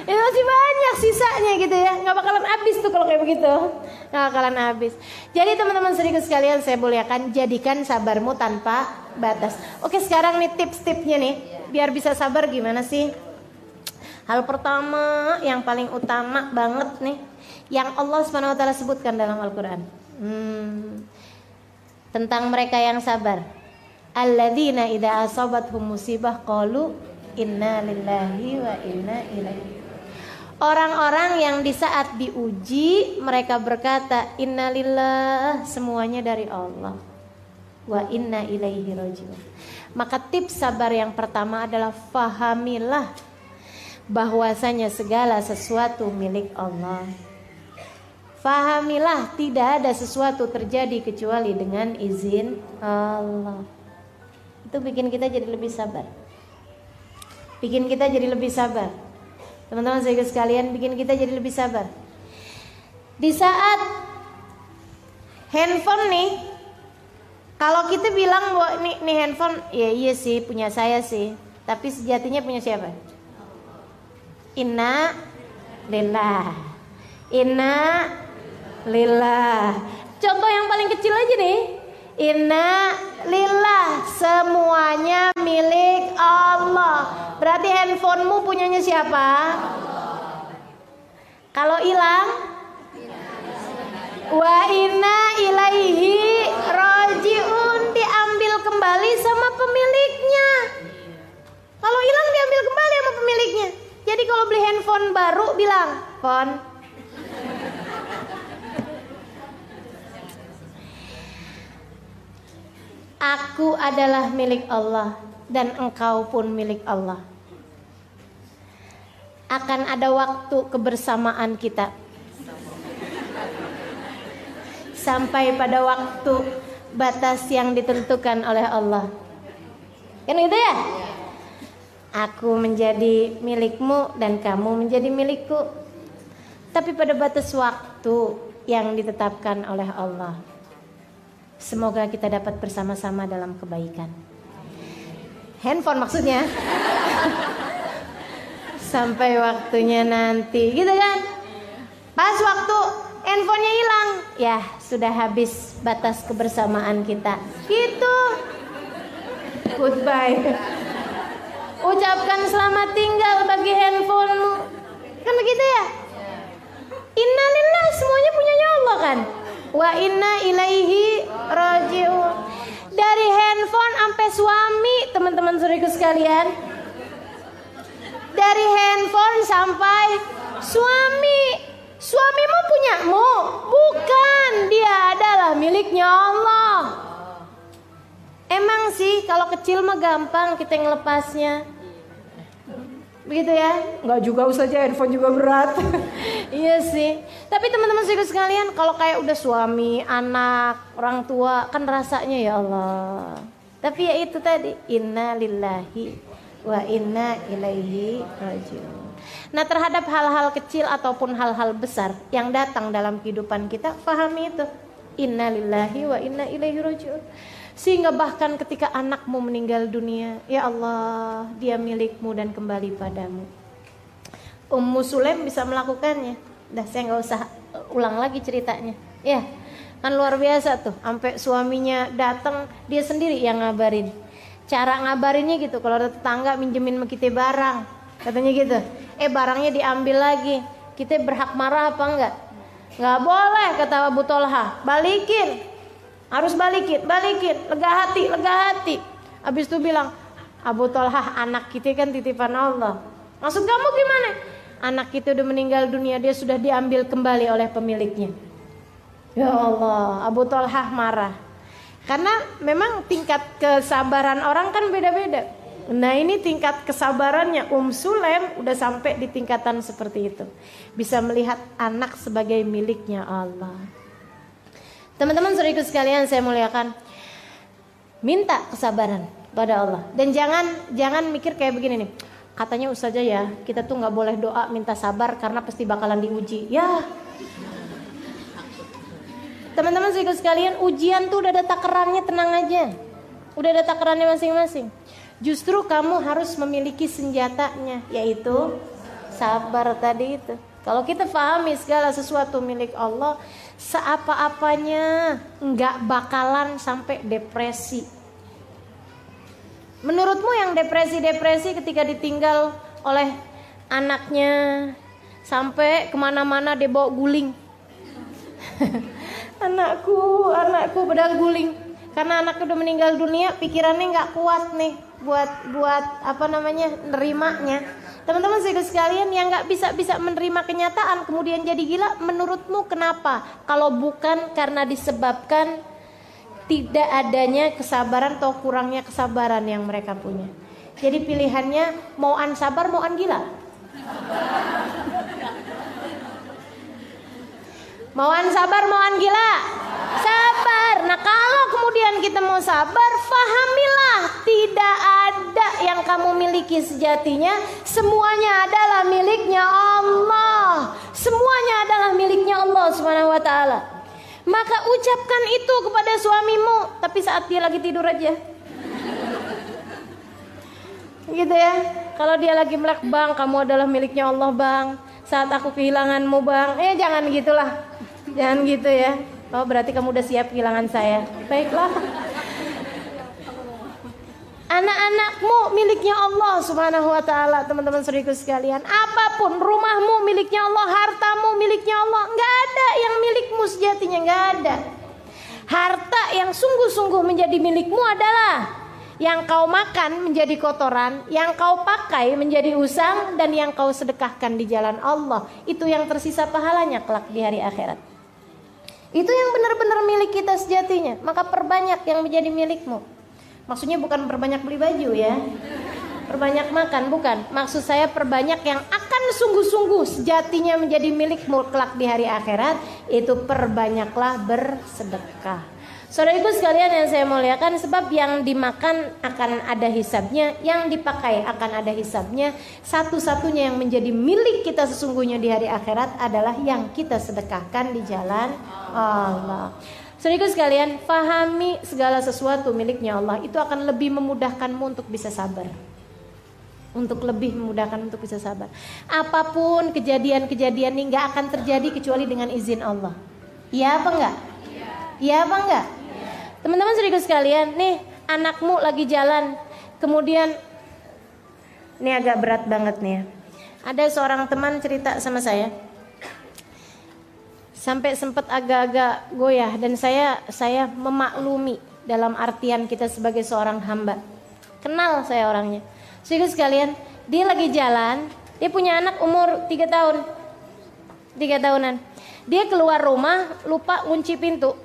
itu masih banyak sisanya gitu ya. Gak bakalan habis tuh kalau kayak begitu, gak bakalan habis. Jadi teman-teman saudaraku sekalian, saya muliakan, jadikan sabarmu tanpa batas. Oke, sekarang nih tips-tipsnya nih biar bisa sabar gimana sih? Hal pertama yang paling utama banget nih yang Allah SWT sebutkan dalam Al-Quran tentang mereka yang sabar. Alladzina idza asabathum musibah qalu inna lillahi wa inna ilaihi. Orang-orang yang di saat diuji mereka berkata innalillah, semuanya dari Allah, wa inna ilaihi rajiun. Maka tips sabar yang pertama adalah fahamilah bahwasanya segala sesuatu milik Allah. Fahamilah tidak ada sesuatu terjadi kecuali dengan izin Allah. Itu bikin kita jadi lebih sabar. Bikin kita jadi lebih sabar. Teman-teman saya sekalian, bikin kita jadi lebih sabar. Di saat handphone nih, kalau kita bilang bahwa nih handphone, ya iya sih punya saya sih, tapi sejatinya punya siapa? Inna lillah. Inna lillah. Contoh yang paling kecil aja nih. Inna lillah, semuanya milik Allah. Berarti handphonemu punyanya siapa? Kalau hilang, wa inna ilaihi rajiun, diambil kembali sama pemiliknya. Kalau hilang diambil kembali sama pemiliknya. Jadi kalau beli handphone baru bilang, "Pon, aku adalah milik Allah dan engkau pun milik Allah. Akan ada waktu kebersamaan kita sampai pada waktu batas yang ditentukan oleh Allah." Kan gitu ya? Aku menjadi milikmu dan kamu menjadi milikku. Tapi pada batas waktu yang ditetapkan oleh Allah. Semoga kita dapat bersama-sama dalam kebaikan. Handphone maksudnya. Sampai waktunya nanti, gitu kan? Pas waktu handphonenya hilang, ya sudah habis batas kebersamaan kita. Gitu. Goodbye. Ucapkan selamat tinggal bagi handphonemu. Kan begitu ya? Innalillah, semuanya punyanya Allah kan? Wa inna ilaihi rajiun. Dari handphone sampai suami, teman-teman saudaraku sekalian. Dari handphone sampai suami. Suamimu punyamu? Bukan, dia adalah miliknya Allah. Emang sih kalau kecil mah gampang kita ngelepasnya. Begitu ya? Enggak juga saja, handphone juga berat. Iya sih. Tapi teman-teman sekalian, kalau kayak udah suami, anak, orang tua, kan rasanya ya Allah. Tapi ya itu tadi, inna lillahi wa inna ilaihi raji'un. Nah, terhadap hal-hal kecil ataupun hal-hal besar yang datang dalam kehidupan kita, pahami itu. Inna lillahi wa inna ilaihi raji'un. Sehingga bahkan ketika anakmu meninggal dunia, ya Allah, dia milikmu dan kembali padamu. Ummu Sulaim bisa melakukannya. Dah, saya nggak usah ulang lagi ceritanya. Ya, kan luar biasa tuh. Sampai suaminya datang, dia sendiri yang ngabarin. Cara ngabarinnya gitu, kalau ada tetangga minjemin sama kita barang, katanya gitu. Barangnya diambil lagi. Kita berhak marah apa enggak? Enggak boleh, kata Abu Thalha. Balikin. Harus balikin. Lega hati. Habis itu bilang, Abu Thalha, anak kita kan titipan Allah. Maksud kamu gimana? Anak kita udah meninggal dunia, dia sudah diambil kembali oleh pemiliknya. Ya Allah, Abu Thalha marah. Karena memang tingkat kesabaran orang kan beda-beda. Nah, ini tingkat kesabarannya Sulaim udah sampai di tingkatan seperti itu. Bisa melihat anak sebagai miliknya Allah. Teman-teman saudaraku sekalian, saya muliakan. Minta kesabaran pada Allah. Dan jangan mikir kayak begini nih. Katanya ustazah ya, kita tuh nggak boleh doa minta sabar karena pasti bakalan diuji. Ya. Teman-teman saudaraku sekalian, ujian tuh udah ada takarannya, tenang aja. Udah ada takarannya masing-masing. Justru kamu harus memiliki senjatanya, yaitu sabar tadi itu. Kalau kita pahami segala sesuatu milik Allah, seapa-apanya nggak bakalan sampai depresi. Menurutmu yang depresi ketika ditinggal oleh anaknya, sampai kemana-mana dia bawa guling. anakku pedang guling. Karena anaknya udah meninggal dunia, pikirannya nggak kuat nih buat nerimanya. Teman-teman sekalian yang nggak bisa menerima kenyataan kemudian jadi gila, menurutmu kenapa? Kalau bukan karena disebabkan tidak adanya kesabaran atau kurangnya kesabaran yang mereka punya. Jadi pilihannya mau an sabar, mau an gila. Mau an sabar, mau an gila. Sabar. Nah, kalau kemudian kita mau sabar, fahamilah tidak ada yang kamu miliki sejatinya. Semuanya adalah miliknya Allah. Semuanya adalah miliknya Allah Subhanahu wa taala. Maka ucapkan itu kepada suamimu, tapi saat dia lagi tidur aja. Gitu ya. Kalau dia lagi melek, "Bang, kamu adalah miliknya Allah, Bang. Saat aku kehilanganmu, Bang." Jangan gitulah. Jangan gitu ya. Oh, berarti kamu udah siap kehilangan saya. Baiklah. Anak-anakmu miliknya Allah Subhanahu wa taala, teman-teman saudaraku sekalian. Apapun, rumahmu miliknya Allah, hartamu miliknya Allah. Enggak ada yang milikmu sejatinya, enggak ada. Harta yang sungguh-sungguh menjadi milikmu adalah yang kau makan menjadi kotoran, yang kau pakai menjadi usang, dan yang kau sedekahkan di jalan Allah. Itu yang tersisa pahalanya kelak di hari akhirat. Itu yang benar-benar milik kita sejatinya. Maka perbanyak yang menjadi milikmu. Maksudnya bukan perbanyak beli baju ya, perbanyak makan, bukan. Maksud saya perbanyak yang akan sungguh-sungguh sejatinya menjadi milikmu kelak di hari akhirat. Itu perbanyaklah bersedekah. Saudaraku sekalian yang saya muliakan, sebab yang dimakan akan ada hisabnya, yang dipakai akan ada hisabnya. Satu-satunya yang menjadi milik kita sesungguhnya di hari akhirat adalah yang kita sedekahkan di jalan Allah. Saudaraku sekalian, pahami segala sesuatu miliknya Allah, itu akan lebih memudahkanmu untuk bisa sabar. Untuk lebih memudahkan untuk bisa sabar. Apapun kejadian-kejadian ini gak akan terjadi kecuali dengan izin Allah. Iya apa enggak? Iya apa enggak? Teman-teman saudaraku sekalian, nih anakmu lagi jalan, kemudian ini agak berat banget nih ya. Ada seorang teman cerita sama saya, sampai sempat agak-agak goyah, dan saya memaklumi dalam artian kita sebagai seorang hamba. Kenal saya orangnya. Saudaraku sekalian, dia lagi jalan, dia punya anak umur 3 tahunan. Dia keluar rumah lupa kunci pintu.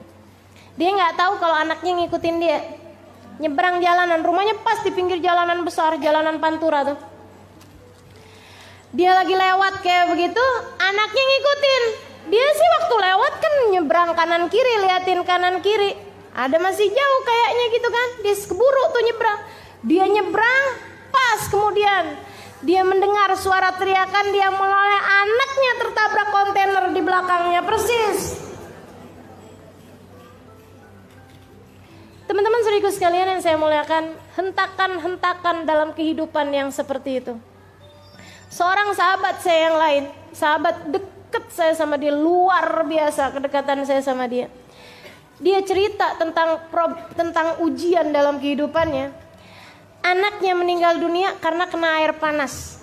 Dia nggak tahu kalau anaknya ngikutin dia. Nyebrang jalanan, rumahnya pas di pinggir jalanan besar, jalanan Pantura tuh. Dia lagi lewat kayak begitu, anaknya ngikutin. Dia sih waktu lewat kan nyebrang kanan kiri, liatin kanan kiri. Ada masih jauh kayaknya gitu kan. Dia keburu tuh nyebrang. Dia nyebrang, pas pas kemudian dia mendengar suara teriakan, dia melihat anaknya tertabrak kontainer di belakangnya persis. Teman-teman saudaraku sekalian yang saya muliakan, hentakan-hentakan dalam kehidupan yang seperti itu. Seorang sahabat saya yang lain, sahabat dekat saya sama dia, luar biasa kedekatan saya sama dia. Dia cerita tentang ujian dalam kehidupannya. Anaknya meninggal dunia karena kena air panas.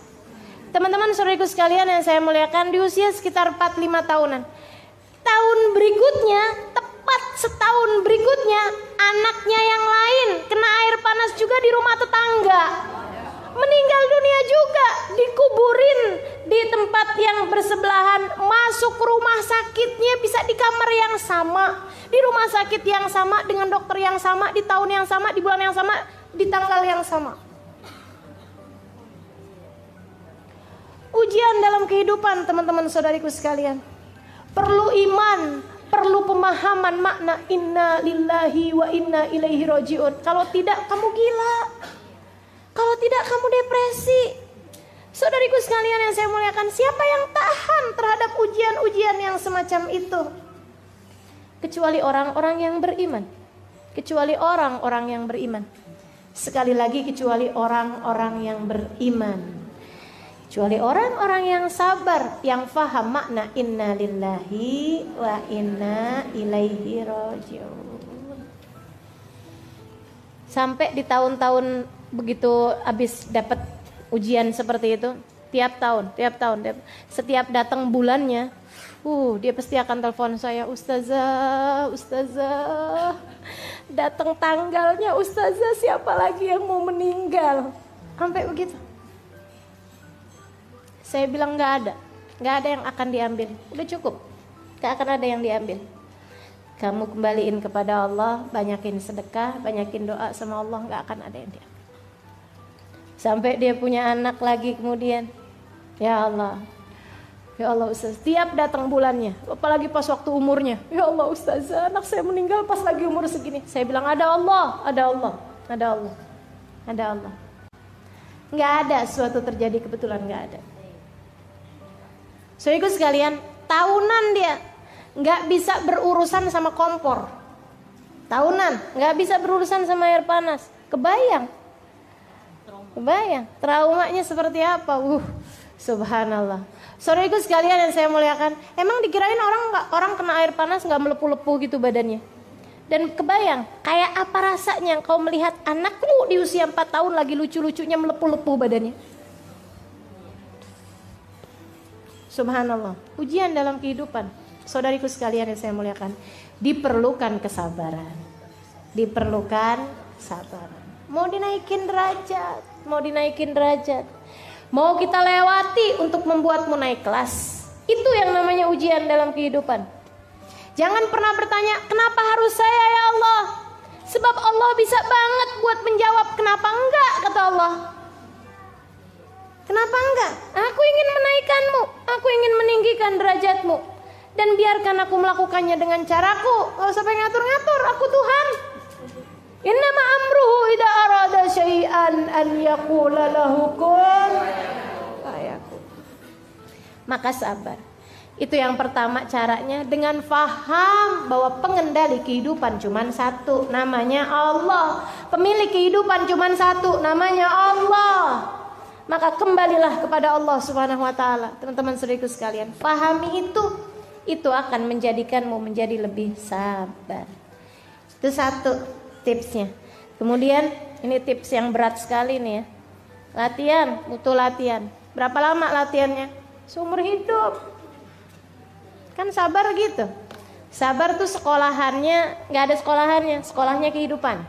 Teman-teman saudaraku sekalian yang saya muliakan, di usia sekitar 4-5 tahunan. Tahun berikutnya, tepat setahun berikutnya, anaknya yang lain kena air panas juga di rumah tetangga. Meninggal dunia juga, dikuburin di tempat yang bersebelahan, masuk rumah sakitnya bisa di kamar yang sama, di rumah sakit yang sama, dengan dokter yang sama, di tahun yang sama, di bulan yang sama, di tanggal yang sama. Ujian dalam kehidupan teman-teman saudariku sekalian, perlu iman, perlu pemahaman makna inna lillahi wa inna ilaihi rajiun. Kalau tidak kamu gila, kalau tidak kamu depresi. Saudariku sekalian yang saya muliakan, siapa yang tahan terhadap ujian-ujian yang semacam itu? Kecuali orang-orang yang beriman. Kecuali orang-orang yang beriman. Sekali lagi, kecuali orang-orang yang beriman. Kecuali orang-orang yang sabar, yang faham makna inna lillahi wa inna ilaihi rajiun. Sampai di tahun-tahun begitu habis dapat ujian seperti itu, tiap tahun, setiap datang bulannya, dia pasti akan telepon saya, Ustazah, datang tanggalnya Ustazah, siapa lagi yang mau meninggal? Sampai begitu. Saya bilang nggak ada yang akan diambil, udah cukup, nggak akan ada yang diambil. Kamu kembaliin kepada Allah, banyakin sedekah, banyakin doa sama Allah, nggak akan ada yang diambil. Sampai dia punya anak lagi kemudian, ya Allah Ustaz, tiap datang bulannya, apalagi pas waktu umurnya, ya Allah Ustazah, anak saya meninggal pas lagi umur segini. Saya bilang ada Allah. Nggak ada suatu terjadi kebetulan, nggak ada. So ikut sekalian, tahunan dia nggak bisa berurusan sama kompor, tahunan nggak bisa berurusan sama air panas. Kebayang traumanya seperti apa? Subhanallah. Saudaraku sekalian yang saya muliakan, emang dikirain orang kena air panas nggak melepuh-lepuh gitu badannya? Dan kebayang kayak apa rasanya kau melihat anakmu di usia 4 tahun lagi lucu-lucunya melepuh-lepuh badannya? Subhanallah. Ujian dalam kehidupan, saudariku sekalian yang saya muliakan, diperlukan kesabaran. Mau dinaikin derajat, mau kita lewati untuk membuatmu naik kelas. Itu yang namanya ujian dalam kehidupan. Jangan pernah bertanya, kenapa harus saya ya Allah? Sebab Allah bisa banget buat menjawab. Kenapa enggak, kata Allah. Kenapa enggak? Aku ingin menaikkanmu, aku ingin meninggikan derajatmu, dan biarkan aku melakukannya dengan caraku. Gak usah pengen ngatur-ngatur, aku Tuhan. Innama amruhu idza arada syai'an an yaqula lahu kun fayakun. Maka sabar. Itu yang pertama caranya, dengan faham bahwa pengendali kehidupan cuma satu, namanya Allah. Pemilik kehidupan cuma satu, namanya Allah. Maka kembalilah kepada Allah Subhanahu wa taala. Teman-teman saudaraku sekalian, pahami itu akan menjadikanmu menjadi lebih sabar. Itu satu tipsnya. Kemudian ini tips yang berat sekali nih ya. Latihan, butuh latihan. Berapa lama latihannya? Seumur hidup. Kan sabar gitu. Sabar tuh sekolahannya nggak ada sekolahannya, sekolahnya kehidupan.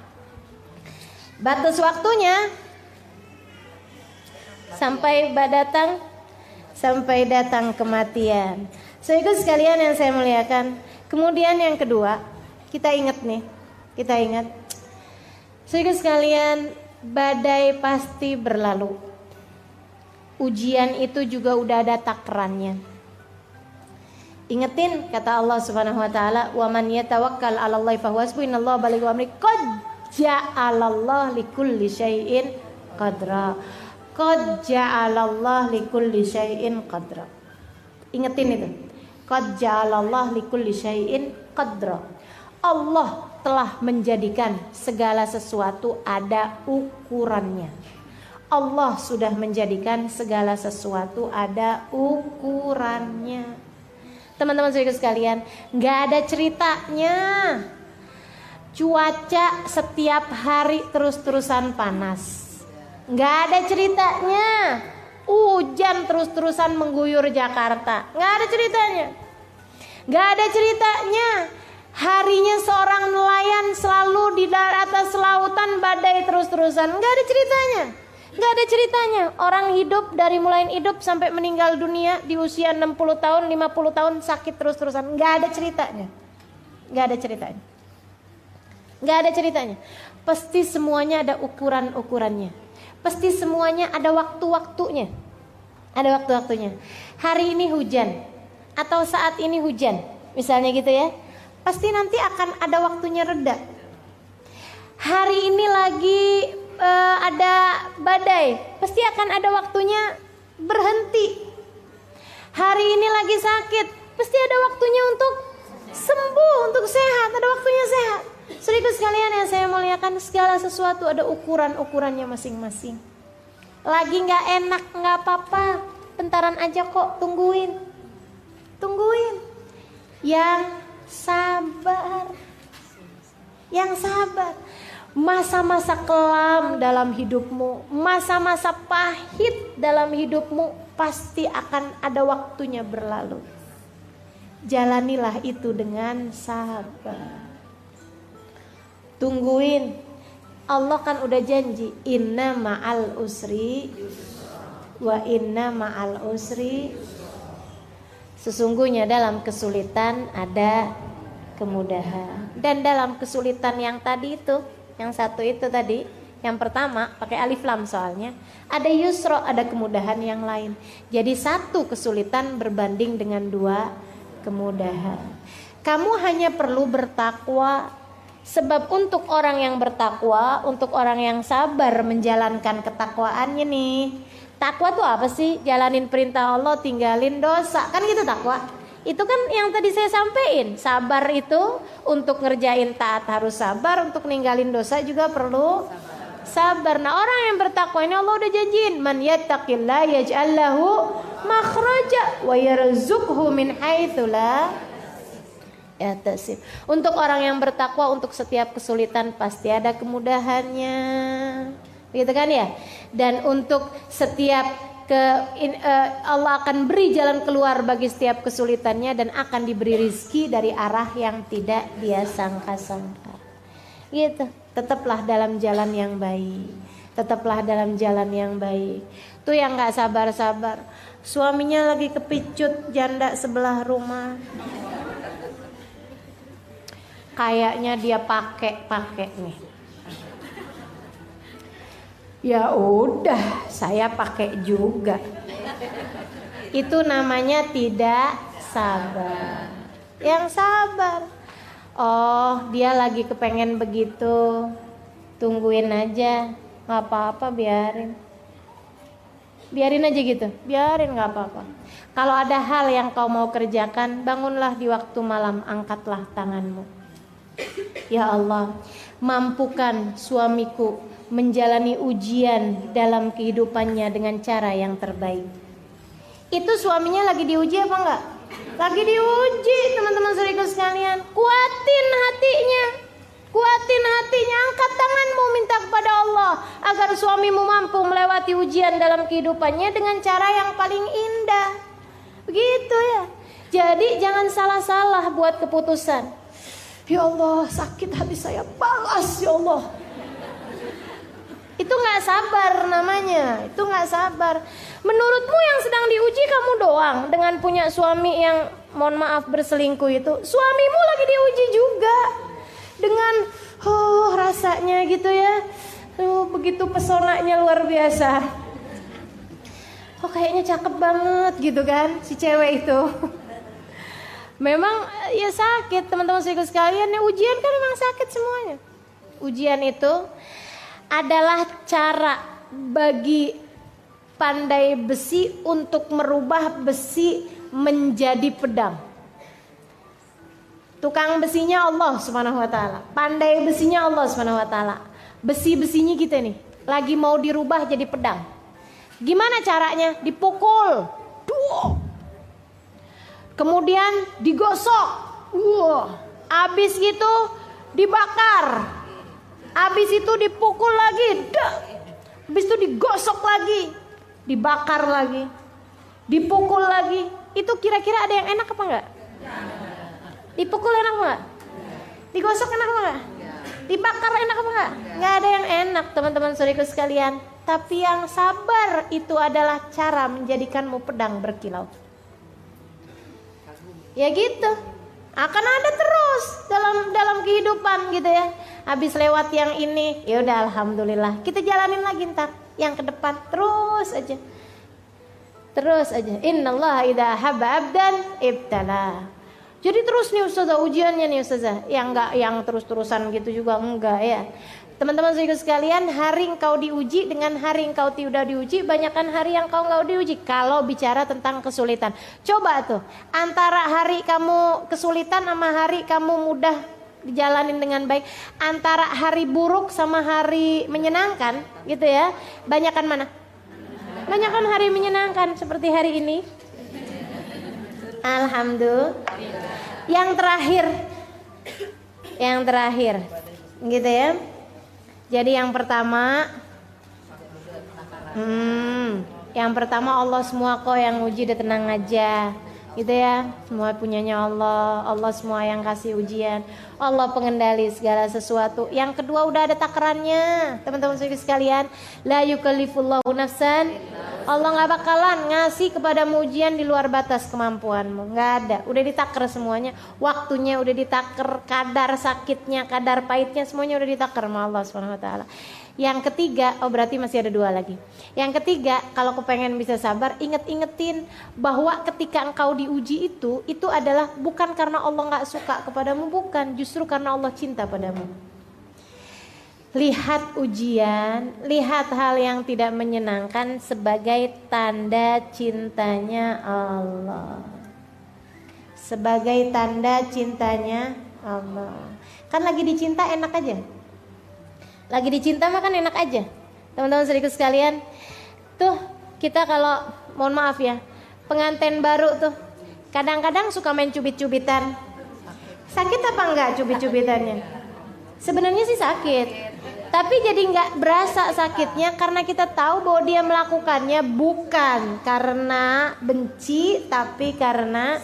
Batas waktunya sampai datang kematian. Saudara sekalian yang saya muliakan. Kemudian yang kedua, kita ingat. Saudara sekalian, badai pasti berlalu. Ujian itu juga udah ada takarannya. Ingetin kata Allah Subhanahu wa taala, "Wa man yatawakkal 'alallahi fahuwa hasbuh, innallaha balighu amri qad ja'alallahu likulli syai'in qadra." Qad ja'alallah likulli syai'in qadra. Ingetin itu. Qad ja'alallah likulli syai'in qadra. Allah telah menjadikan segala sesuatu ada ukurannya. Allah sudah menjadikan segala sesuatu ada ukurannya. Teman-teman saudara sekalian, nggak ada ceritanya cuaca setiap hari terus-terusan panas. Nggak ada ceritanya hujan terus-terusan mengguyur Jakarta. Nggak ada ceritanya. Nggak ada ceritanya harinya seorang nelayan selalu di atas lautan badai terus-terusan. Nggak ada ceritanya. Nggak ada ceritanya orang hidup dari mulai hidup sampai meninggal dunia di usia 60 tahun, 50 tahun sakit terus-terusan. Nggak ada ceritanya. Nggak ada ceritanya. Nggak ada ceritanya. Pasti semuanya ada ukuran-ukurannya. Pasti semuanya ada waktu-waktunya. Ada waktu-waktunya. Hari ini hujan atau saat ini hujan, misalnya gitu ya. Pasti nanti akan ada waktunya reda. Hari ini lagi ada badai, pasti akan ada waktunya berhenti. Hari ini lagi sakit, pasti ada waktunya untuk sembuh, untuk sehat, ada waktunya sehat. Saudara sekalian yang saya muliakan, segala sesuatu ada ukuran-ukurannya masing-masing. Lagi nggak enak, nggak apa-apa, bentaran aja kok, tungguin. Yang sabar. Masa-masa kelam dalam hidupmu, masa-masa pahit dalam hidupmu pasti akan ada waktunya berlalu. Jalanilah itu dengan sabar. Tungguin. Allah kan udah janji, inna ma'al usri wa inna ma'al usri. Sesungguhnya dalam kesulitan ada kemudahan. Dan dalam kesulitan yang tadi itu, yang satu itu tadi, yang pertama pakai alif lam soalnya, ada yusro, ada kemudahan yang lain. Jadi satu kesulitan berbanding dengan dua kemudahan. Kamu hanya perlu bertakwa. Sebab untuk orang yang bertakwa, untuk orang yang sabar menjalankan ketakwaannya nih. Takwa tuh apa sih? Jalanin perintah Allah, tinggalin dosa. Kan gitu takwa. Itu kan yang tadi saya sampaikan. Sabar itu untuk ngerjain taat harus sabar, untuk ninggalin dosa juga perlu sabar. Nah, orang yang bertakwa ini Allah udah janjiin, man yattaqillah yaj'al lahu makhraja wa yarzuqhu min haitsu la yahtasib. Untuk orang yang bertakwa, untuk setiap kesulitan pasti ada kemudahannya. Gitu kan ya? Dan untuk setiap Allah akan beri jalan keluar bagi setiap kesulitannya, dan akan diberi rizki dari arah yang tidak dia sangka-sangka. Gitu. Tetaplah dalam jalan yang baik. Tetaplah dalam jalan yang baik. Tuh yang gak sabar-sabar, suaminya lagi kepicut janda sebelah rumah. Kayaknya dia pakai nih. Ya udah, saya pakai juga. Itu namanya tidak sabar. Yang sabar, oh dia lagi kepengen begitu, tungguin aja, nggak apa-apa, biarin aja gitu, biarin, nggak apa-apa. Kalau ada hal yang kau mau kerjakan, bangunlah di waktu malam, angkatlah tanganmu. Ya Allah, mampukan suamiku menjalani ujian dalam kehidupannya dengan cara yang terbaik. Itu suaminya lagi diuji apa enggak? Lagi diuji, teman-teman saudaraku sekalian. Kuatin hatinya, angkat tanganmu, minta kepada Allah agar suamimu mampu melewati ujian dalam kehidupannya dengan cara yang paling indah. Begitu ya. Jadi jangan salah-salah buat keputusan. Ya Allah, sakit hati saya, balas ya Allah. Itu gak sabar namanya. Itu gak sabar. Menurutmu yang sedang diuji kamu doang dengan punya suami yang mohon maaf berselingkuh itu. Suamimu lagi diuji juga dengan rasanya gitu ya. Begitu pesonanya luar biasa. Kayaknya cakep banget gitu kan si cewek itu. Memang ya sakit, teman-teman saudara sekalian. Ya, ujian kan memang sakit semuanya. Ujian itu adalah cara bagi pandai besi untuk merubah besi menjadi pedang. Tukang besinya Allah Subhanahu wa taala, pandai besinya Allah Subhanahu wa taala. Besi-besinya kita nih lagi mau dirubah jadi pedang. Gimana caranya? Dipukul. Duh. Kemudian digosok. Habis gitu dibakar. Habis itu dipukul lagi. Habis itu digosok lagi. Dibakar lagi. Dipukul lagi. Itu kira-kira ada yang enak apa enggak? Dipukul enak enggak? Digosok enak enggak? Dibakar enak apa enggak? Enggak ada yang enak, teman-teman saudaraku sekalian. Tapi yang sabar itu adalah cara menjadikanmu pedang berkilau. Ya gitu. Akan ada terus dalam kehidupan gitu ya. Habis lewat yang ini, ya udah alhamdulillah. Kita jalanin lagi ntar yang ke depan terus aja. Terus aja. Innallaha idza habba abdan ibtala. Jadi terus nih ustazah ujiannya nih ustazah. Yang terus-terusan gitu juga enggak ya. Teman-teman saudara sekalian, hari engkau diuji dengan hari engkau tidak diuji, banyakkan hari yang kau enggak diuji. Kalau bicara tentang kesulitan, coba tuh antara hari kamu kesulitan sama hari kamu mudah dijalanin dengan baik, antara hari buruk sama hari menyenangkan, gitu ya. Banyakkan mana? Banyakkan hari menyenangkan seperti hari ini. Alhamdulillah. Yang terakhir, gitu ya. Jadi yang pertama Allah semua kok yang uji, udah tenang aja gitu ya. Semua punyanya Allah semua yang kasih ujian, Allah pengendali segala sesuatu. Yang kedua udah ada takarannya, teman-teman sekalian. La yukallifullahu nafsan, Allah gak bakalan ngasih kepadamu ujian di luar batas kemampuanmu. Gak ada, udah ditakar semuanya. Waktunya udah ditakar, kadar sakitnya, kadar pahitnya, semuanya udah ditakar sama Allah SWT. Yang ketiga, berarti masih ada 2 lagi. Yang ketiga, kalau kepengen bisa sabar, ingetin bahwa ketika engkau diuji itu adalah bukan karena Allah gak suka kepadamu, bukan. Justru karena Allah cinta padamu. Lihat ujian, lihat hal yang tidak menyenangkan sebagai tanda cintanya Allah. Sebagai tanda cintanya Allah. Kan lagi dicinta enak aja. Lagi dicinta mah kan enak aja. Teman-teman saudaraku sekalian, tuh kita kalau mohon maaf ya, pengantin baru tuh kadang-kadang suka main cubit-cubitan. Sakit apa enggak cubit-cubitannya? Sebenarnya sih sakit. Tapi jadi nggak berasa sakitnya karena kita tahu bahwa dia melakukannya bukan karena benci, tapi karena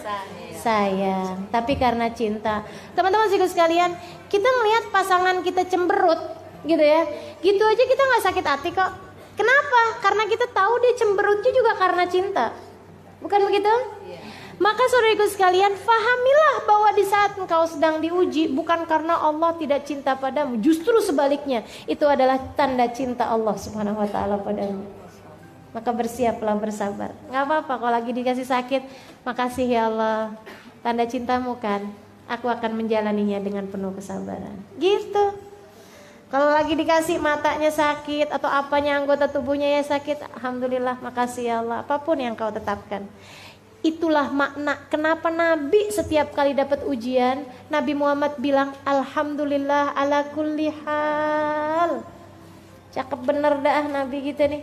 sayang, tapi karena cinta. Teman-teman sekalian, kita melihat pasangan kita cemberut, gitu ya, gitu aja kita nggak sakit hati kok. Kenapa? Karena kita tahu dia cemberutnya juga karena cinta, bukan begitu? Maka saudaraku sekalian, fahamilah bahwa di saat engkau sedang diuji bukan karena Allah tidak cinta padamu, justru sebaliknya, itu adalah tanda cinta Allah Subhanahu wa taala padamu. Maka bersiaplah bersabar. Enggak apa-apa kalau lagi dikasih sakit, makasih ya Allah, tanda cintamu kan, aku akan menjalaninya dengan penuh kesabaran. Gitu. Kalau lagi dikasih matanya sakit atau apanya anggota tubuhnya ya sakit, alhamdulillah, makasih ya Allah, apapun yang kau tetapkan. Itulah makna kenapa Nabi setiap kali dapat ujian, Nabi Muhammad bilang alhamdulillah ala kulli hal. Cakep bener dah Nabi kita nih.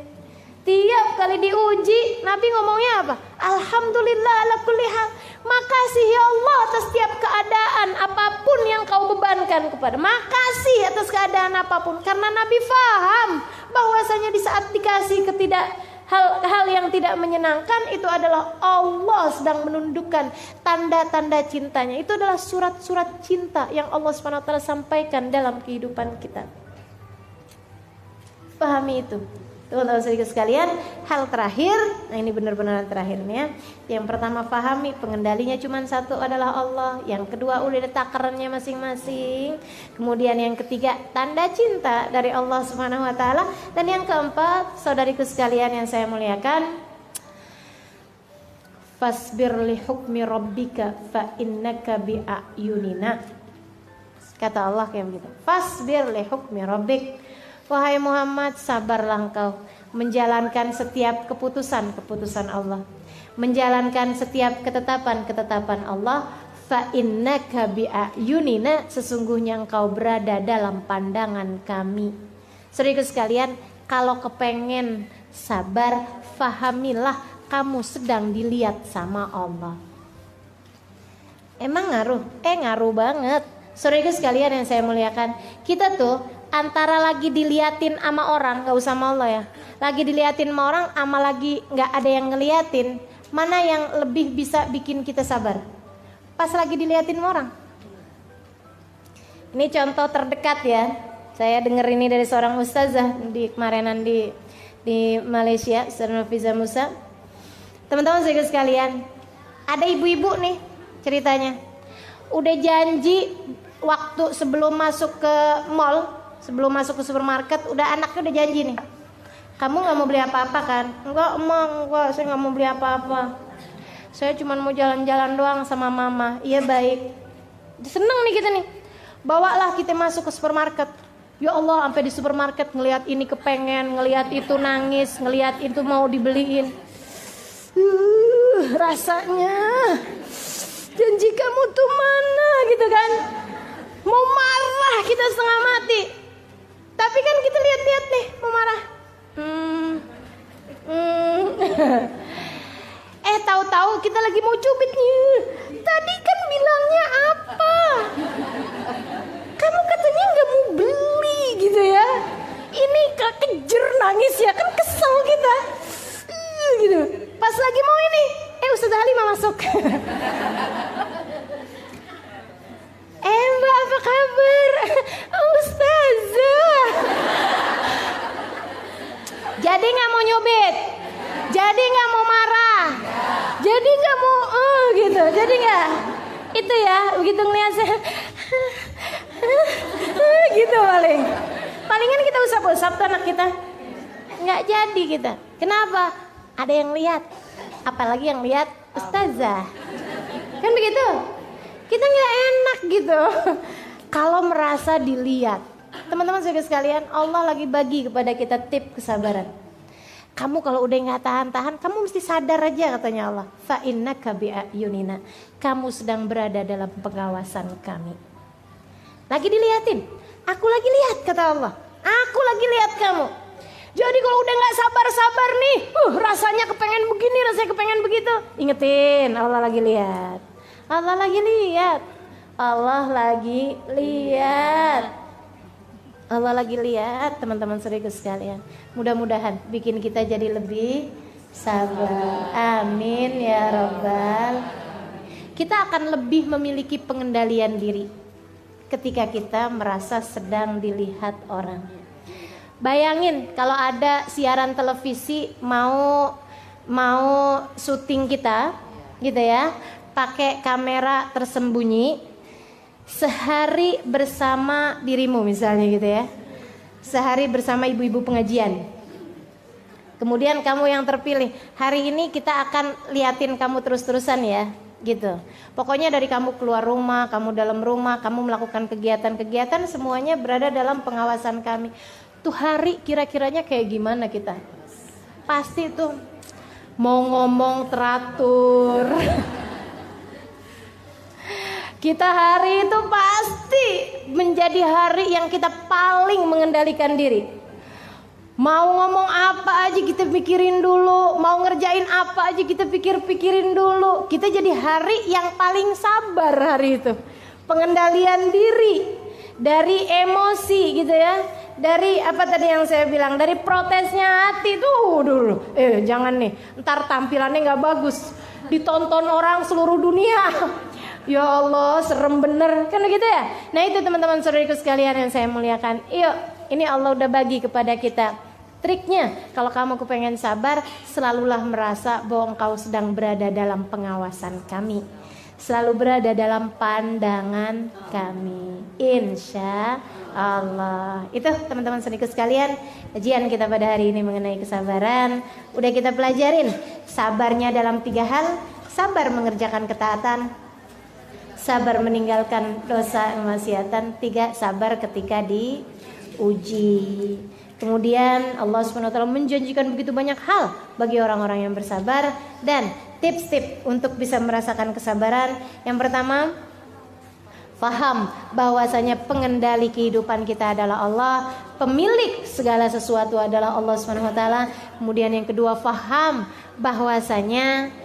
Tiap kali diuji, Nabi ngomongnya apa? Alhamdulillah ala kulli hal. Makasih ya Allah atas setiap keadaan apapun yang kau bebankan kepada. Makasih atas keadaan apapun, karena Nabi faham bahwasanya di saat dikasih hal yang tidak menyenangkan, itu adalah Allah sedang menundukkan tanda-tanda cintanya. Itu adalah surat-surat cinta yang Allah SWT sampaikan dalam kehidupan kita. Pahami itu. Teman-teman sekalian, hal terakhir, nah ini benar-benar terakhirnya. Yang pertama, pahami pengendalinya cuma satu adalah Allah. Yang kedua, udah ada takarannya masing-masing. Kemudian yang ketiga, tanda cinta dari Allah Subhanahu wa taala. Dan yang keempat, saudariku sekalian yang saya muliakan, fasbir li hukmi rabbika fa innaka bi a'yunina. Kata Allah kayak begitu. Fasbir li hukmi rabbik. Wahai Muhammad, sabarlah engkau menjalankan setiap keputusan Allah, menjalankan setiap ketetapan Allah. Fa innaka bi'ayunina, sesungguhnya engkau berada dalam pandangan kami. Saudaraku sekalian, kalau kepengen sabar, fahamilah kamu sedang dilihat sama Allah. Emang ngaruh? Ngaruh banget. Saudaraku sekalian yang saya muliakan, kita tuh antara lagi diliatin sama orang, gak usah sama Allah ya, lagi diliatin sama orang sama lagi gak ada yang ngeliatin, mana yang lebih bisa bikin kita sabar? Pas lagi diliatin sama orang. Ini contoh terdekat ya, saya dengar ini dari seorang ustazah di kemarinan di Malaysia, Ustazah Nurfiza Musa. Teman-teman sekalian, ada ibu-ibu nih ceritanya, udah janji waktu sebelum masuk ke mall, sebelum masuk ke supermarket, udah anaknya udah janji nih, kamu nggak mau beli apa-apa kan? Enggak, saya nggak mau beli apa-apa. Saya cuma mau jalan-jalan doang sama mama. Iya baik. Seneng nih kita nih. Bawalah kita masuk ke supermarket. Ya Allah, sampai di supermarket ngelihat ini kepengen, ngelihat itu nangis, ngelihat itu mau dibeliin. Rasanya janji kamu tuh mana gitu kan? Mau marah kita setengah mati. Tapi kan kita lihat-lihat nih mau marah. Tahu-tahu kita lagi mau cubit nih. Tadi kan bilangnya apa? Kamu katanya nggak mau beli gitu ya. Ini kejer nangis ya kan, kesel kita. Gitu. Pas lagi mau ini, Ustazah Halimah masuk. Mbak apa kabar? Ustazah. Jadi nggak mau nyubit, jadi nggak mau marah, jadi nggak mau gitu, jadi nggak itu ya, begitu ngeliat saya gitu palingan kita usap-usap tuh anak kita, nggak jadi kita. Kenapa? Ada yang lihat, apalagi yang lihat ustazah, kan begitu. Kita nggak enak gitu kalau merasa dilihat. Teman-teman sekalian, Allah lagi bagi kepada kita tip kesabaran. Kamu kalau udah nggak tahan-tahan, kamu mesti sadar aja katanya Allah. Fa innaka bi'ayunina, kamu sedang berada dalam pengawasan kami. Lagi dilihatin, aku lagi lihat kata Allah. Aku lagi lihat kamu. Jadi kalau udah nggak sabar-sabar nih, rasanya kepengen begini, rasanya kepengen begitu. Ingetin, Allah lagi lihat. Allah lagi lihat. Allah lagi lihat. Allah lagi lihat, teman-teman saudaraku sekalian. Mudah-mudahan bikin kita jadi lebih sabar. Amin ya Rabbal. Kita akan lebih memiliki pengendalian diri ketika kita merasa sedang dilihat orang. Bayangin kalau ada siaran televisi mau syuting kita, gitu ya, pakai kamera tersembunyi. Sehari bersama dirimu misalnya gitu ya, sehari bersama ibu-ibu pengajian. Kemudian kamu yang terpilih, hari ini kita akan liatin kamu terus-terusan ya gitu. Pokoknya dari kamu keluar rumah, kamu dalam rumah, kamu melakukan kegiatan-kegiatan, semuanya berada dalam pengawasan kami. Tuh hari kira-kiranya kayak gimana kita? Pasti tuh mau ngomong teratur. Kita hari itu pasti menjadi hari yang kita paling mengendalikan diri. Mau ngomong apa aja kita pikirin dulu, mau ngerjain apa aja kita pikirin dulu. Kita jadi hari yang paling sabar hari itu. Pengendalian diri dari emosi gitu ya. Dari apa tadi yang saya bilang, dari protesnya hati tuh dulu. Jangan nih, ntar tampilannya nggak bagus, ditonton orang seluruh dunia. Ya Allah, serem bener, kan begitu ya. Nah itu teman-teman saudariku sekalian yang saya muliakan. Yuk, ini Allah udah bagi kepada kita triknya. Kalau kamu kepengen sabar, selalulah merasa bahwa engkau sedang berada dalam pengawasan kami, selalu berada dalam pandangan kami, insya Allah. Itu teman-teman saudariku sekalian, kajian kita pada hari ini mengenai kesabaran. Udah kita pelajarin sabarnya dalam 3 hal. Sabar mengerjakan ketaatan, sabar meninggalkan dosa kemaksiatan, 3 sabar ketika diuji. Kemudian Allah SWT menjanjikan begitu banyak hal bagi orang-orang yang bersabar. Dan tips-tips untuk bisa merasakan kesabaran, yang pertama, faham bahwasanya pengendali kehidupan kita adalah Allah, pemilik segala sesuatu adalah Allah SWT. Kemudian yang kedua, faham bahwasanya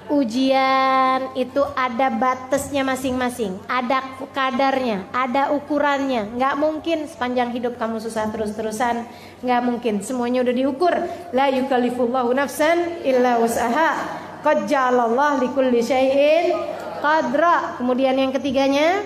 ujian itu ada batasnya masing-masing, ada kadarnya, ada ukurannya. Nggak mungkin sepanjang hidup kamu susah terus-terusan, nggak mungkin. Semuanya udah diukur. La yukallifullahu nafsan illa wus'aha, qad ja'alallahu likulli syai'in qadra. Kemudian yang ketiganya,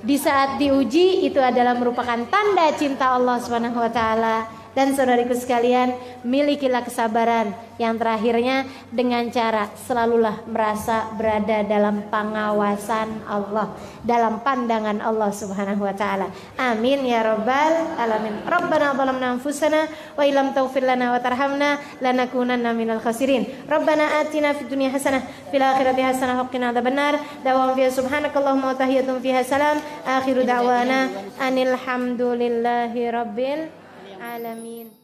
di saat diuji itu adalah merupakan tanda cinta Allah Subhanahu wa taala. Dan saudariku sekalian, milikilah kesabaran. Yang terakhirnya, dengan cara selalulah merasa berada dalam pengawasan Allah, dalam pandangan Allah Subhanahu wa taala. Amin ya rabbal alamin. Rabbana zalamna anfusana wa illam taghfir lana wa tarhamna lanakunanna minal khasirin. Rabbana atina fid dunya hasanah fil akhirati hasanah wa qina adzabannar. Dawam fiha subhanakallahumma wa tahiyyatun fiha salam. Akhiru da'wana anil hamdulillahi rabbil alamin.